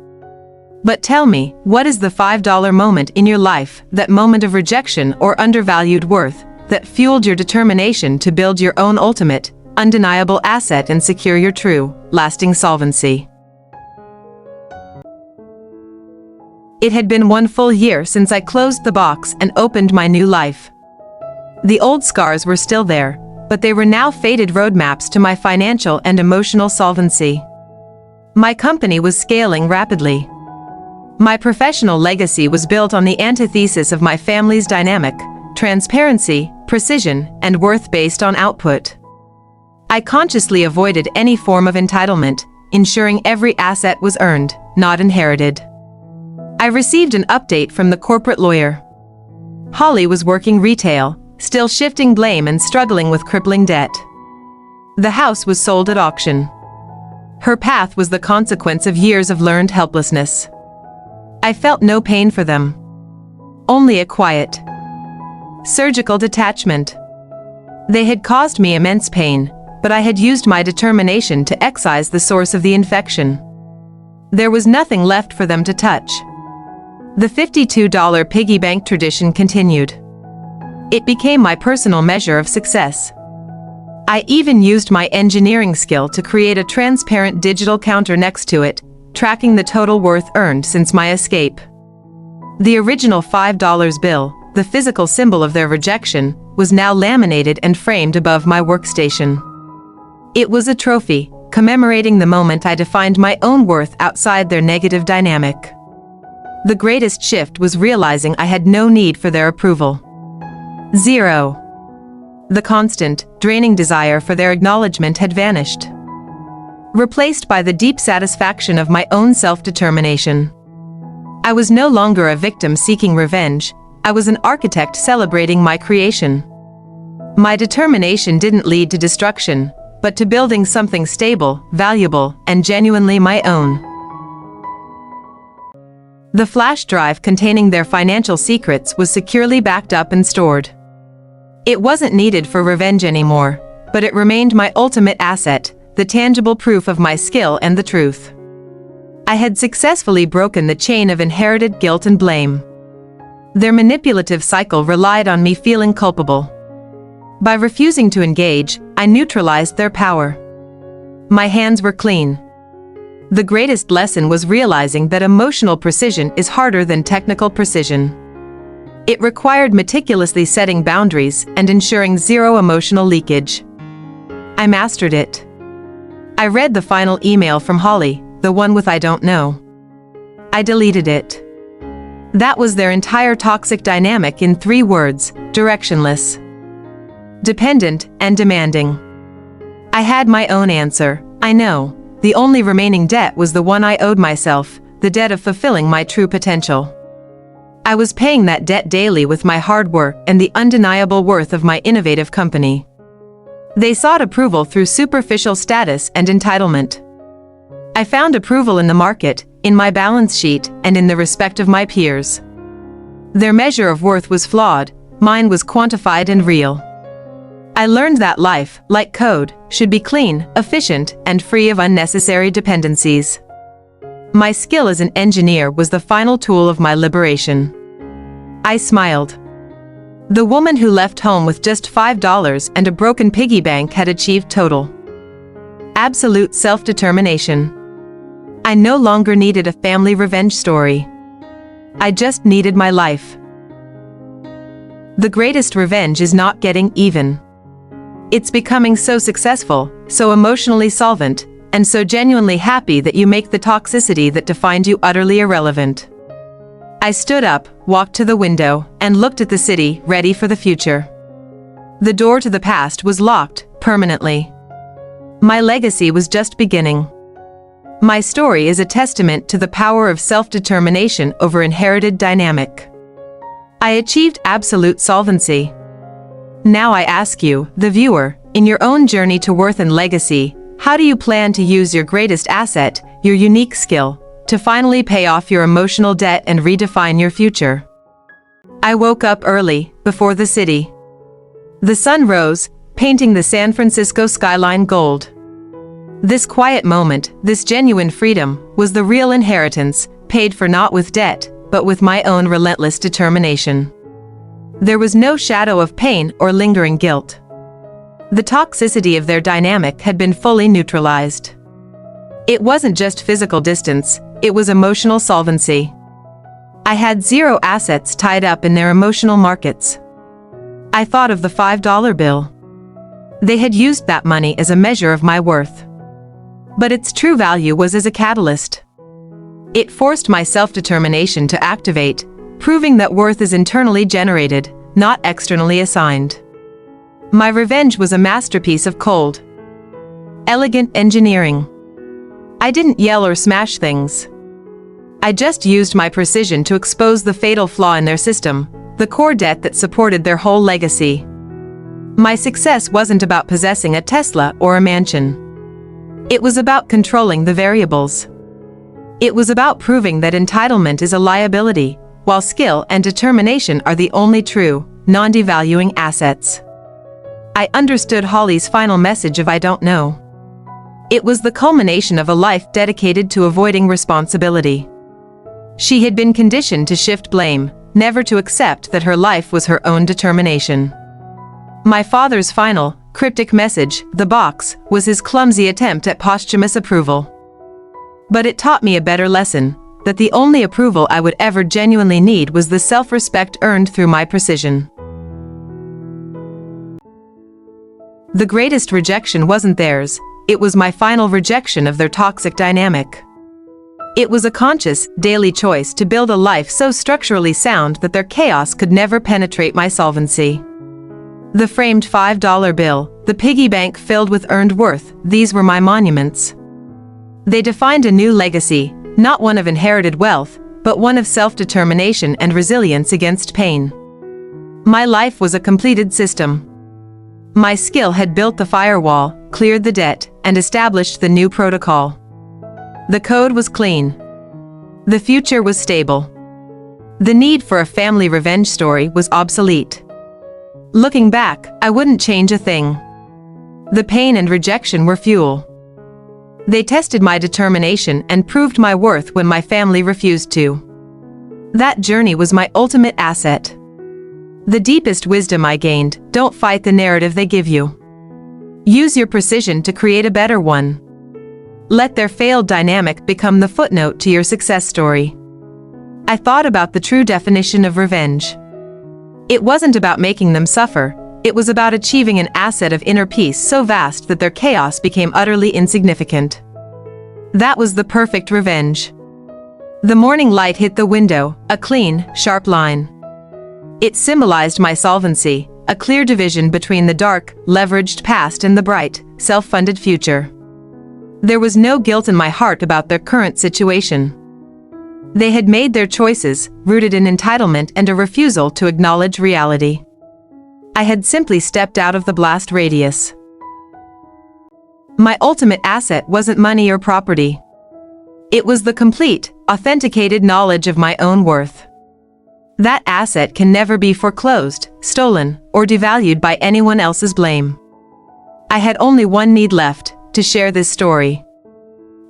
But tell me, what is the $5 moment in your life, that moment of rejection or undervalued worth, that fueled your determination to build your own ultimate, undeniable asset and secure your true, lasting solvency? It had been 1 full year since I closed the box and opened my new life. The old scars were still there, but they were now faded roadmaps to my financial and emotional solvency. My company was scaling rapidly. My professional legacy was built on the antithesis of my family's dynamic: transparency, precision, and worth based on output. I consciously avoided any form of entitlement, ensuring every asset was earned, not inherited. I received an update from the corporate lawyer. Holly was working retail, still shifting blame and struggling with crippling debt. The house was sold at auction. Her path was the consequence of years of learned helplessness. I felt no pain for them. Only a quiet, surgical detachment. They had caused me immense pain, but I had used my determination to excise the source of the infection. There was nothing left for them to touch. The $52 piggy bank tradition continued. It became my personal measure of success. I even used my engineering skill to create a transparent digital counter next to it, tracking the total worth earned since my escape. The original $5 bill, the physical symbol of their rejection, was now laminated and framed above my workstation. It was a trophy, commemorating the moment I defined my own worth outside their negative dynamic. The greatest shift was realizing I had no need for their approval. Zero. The constant, draining desire for their acknowledgement had vanished, replaced by the deep satisfaction of my own self-determination. I was no longer a victim seeking revenge. I was an architect celebrating my creation. My determination didn't lead to destruction, but to building something stable, valuable, and genuinely my own. The flash drive containing their financial secrets was securely backed up and stored. It wasn't needed for revenge anymore, but it remained my ultimate asset, the tangible proof of my skill and the truth. I had successfully broken the chain of inherited guilt and blame. Their manipulative cycle relied on me feeling culpable. By refusing to engage, I neutralized their power. My hands were clean. The greatest lesson was realizing that emotional precision is harder than technical precision. It required meticulously setting boundaries and ensuring zero emotional leakage. I mastered it. I read the final email from Holly, the one with "I don't know." I deleted it. That was their entire toxic dynamic in 3 words: directionless, dependent, and demanding. I had my own answer. I know. The only remaining debt was the one I owed myself, the debt of fulfilling my true potential. I was paying that debt daily with my hard work and the undeniable worth of my innovative company. They sought approval through superficial status and entitlement. I found approval in the market, in my balance sheet, and in the respect of my peers. Their measure of worth was flawed, mine was quantified and real. I learned that life, like code, should be clean, efficient, and free of unnecessary dependencies. My skill as an engineer was the final tool of my liberation. I smiled. The woman who left home with just $5 and a broken piggy bank had achieved total, absolute self-determination. I no longer needed a family revenge story. I just needed my life. The greatest revenge is not getting even. It's becoming so successful, so emotionally solvent, and so genuinely happy that you make the toxicity that defined you utterly irrelevant. I stood up, walked to the window, and looked at the city, ready for the future. The door to the past was locked, permanently. My legacy was just beginning. My story is a testament to the power of self-determination over inherited dynamic. I achieved absolute solvency. Now I ask you, the viewer, in your own journey to worth and legacy, how do you plan to use your greatest asset, your unique skill, to finally pay off your emotional debt and redefine your future? I woke up early, before the city. The sun rose, painting the San Francisco skyline gold. This quiet moment, this genuine freedom, was the real inheritance, paid for not with debt, but with my own relentless determination. There was no shadow of pain or lingering guilt. The toxicity of their dynamic had been fully neutralized. It wasn't just physical distance, it was emotional solvency. I had zero assets tied up in their emotional markets. I thought of the $5 bill. They had used that money as a measure of my worth. But its true value was as a catalyst. It forced my self-determination to activate, proving that worth is internally generated, not externally assigned. My revenge was a masterpiece of cold, elegant engineering. I didn't yell or smash things. I just used my precision to expose the fatal flaw in their system, the core debt that supported their whole legacy. My success wasn't about possessing a Tesla or a mansion. It was about controlling the variables. It was about proving that entitlement is a liability, while skill and determination are the only true, non-devaluing assets. I understood Holly's final message of "I don't know." It was the culmination of a life dedicated to avoiding responsibility. She had been conditioned to shift blame, never to accept that her life was her own determination. My father's final, cryptic message, the box, was his clumsy attempt at posthumous approval. But it taught me a better lesson, that the only approval I would ever genuinely need was the self-respect earned through my precision. The greatest rejection wasn't theirs, it was my final rejection of their toxic dynamic. It was a conscious, daily choice to build a life so structurally sound that their chaos could never penetrate my solvency. The framed $5 bill, the piggy bank filled with earned worth, these were my monuments. They defined a new legacy, not one of inherited wealth, but one of self-determination and resilience against pain. My life was a completed system. My skill had built the firewall, cleared the debt, and established the new protocol. The code was clean. The future was stable. The need for a family revenge story was obsolete. Looking back, I wouldn't change a thing. The pain and rejection were fuel. They tested my determination and proved my worth when my family refused to. That journey was my ultimate asset. The deepest wisdom I gained: don't fight the narrative they give you. Use your precision to create a better one. Let their failed dynamic become the footnote to your success story. I thought about the true definition of revenge. It wasn't about making them suffer, it was about achieving an asset of inner peace so vast that their chaos became utterly insignificant. That was the perfect revenge. The morning light hit the window, a clean, sharp line. It symbolized my solvency, a clear division between the dark, leveraged past and the bright, self-funded future. There was no guilt in my heart about their current situation. They had made their choices, rooted in entitlement and a refusal to acknowledge reality. I had simply stepped out of the blast radius. My ultimate asset wasn't money or property. It was the complete, authenticated knowledge of my own worth. That asset can never be foreclosed, stolen, or devalued by anyone else's blame. I had only one need left: to share this story.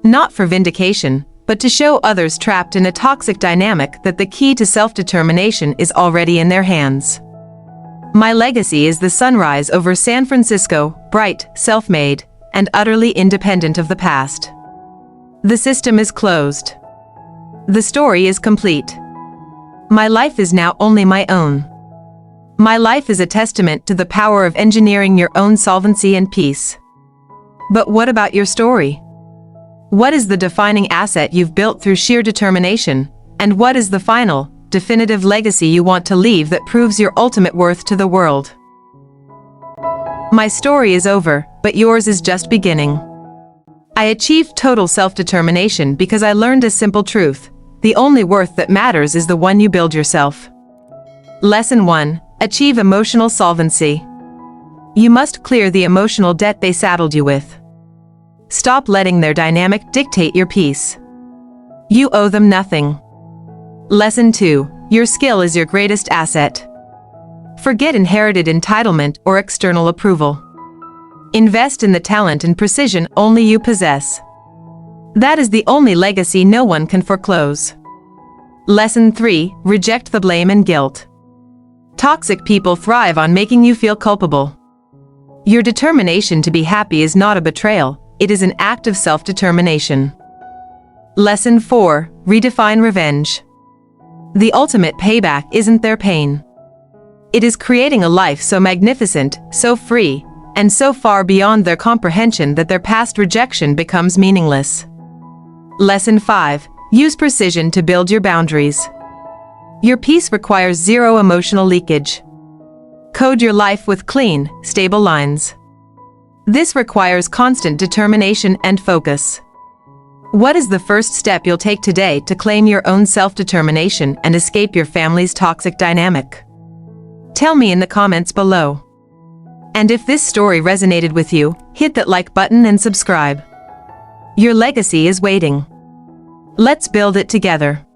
Not for vindication, but to show others trapped in a toxic dynamic that the key to self-determination is already in their hands. My legacy is the sunrise over San Francisco, bright, self-made, and utterly independent of the past. The system is closed. The story is complete. My life is now only my own. My life is a testament to the power of engineering your own solvency and peace. But what about your story? What is the defining asset you've built through sheer determination, and what is the final, definitive legacy you want to leave that proves your ultimate worth to the world? My story is over, but yours is just beginning. I achieved total self-determination because I learned a simple truth: the only worth that matters is the one you build yourself. Lesson 1. Achieve emotional solvency. You must clear the emotional debt they saddled you with. Stop letting their dynamic dictate your peace. You owe them nothing. Lesson 2. Your skill is your greatest asset. Forget inherited entitlement or external approval. Invest in the talent and precision only you possess. That is the only legacy no one can foreclose. Lesson 3. Reject the blame and guilt. Toxic people thrive on making you feel culpable. Your determination to be happy is not a betrayal, it is an act of self-determination. Lesson 4. Redefine revenge. The ultimate payback isn't their pain. It is creating a life so magnificent, so free, and so far beyond their comprehension that their past rejection becomes meaningless. Lesson 5. Use precision to build your boundaries. Your peace requires zero emotional leakage. Code your life with clean, stable lines. This requires constant determination and focus. What is the first step you'll take today to claim your own self-determination and escape your family's toxic dynamic? Tell me in the comments below. And if this story resonated with you, hit that like button and subscribe. Your legacy is waiting. Let's build it together.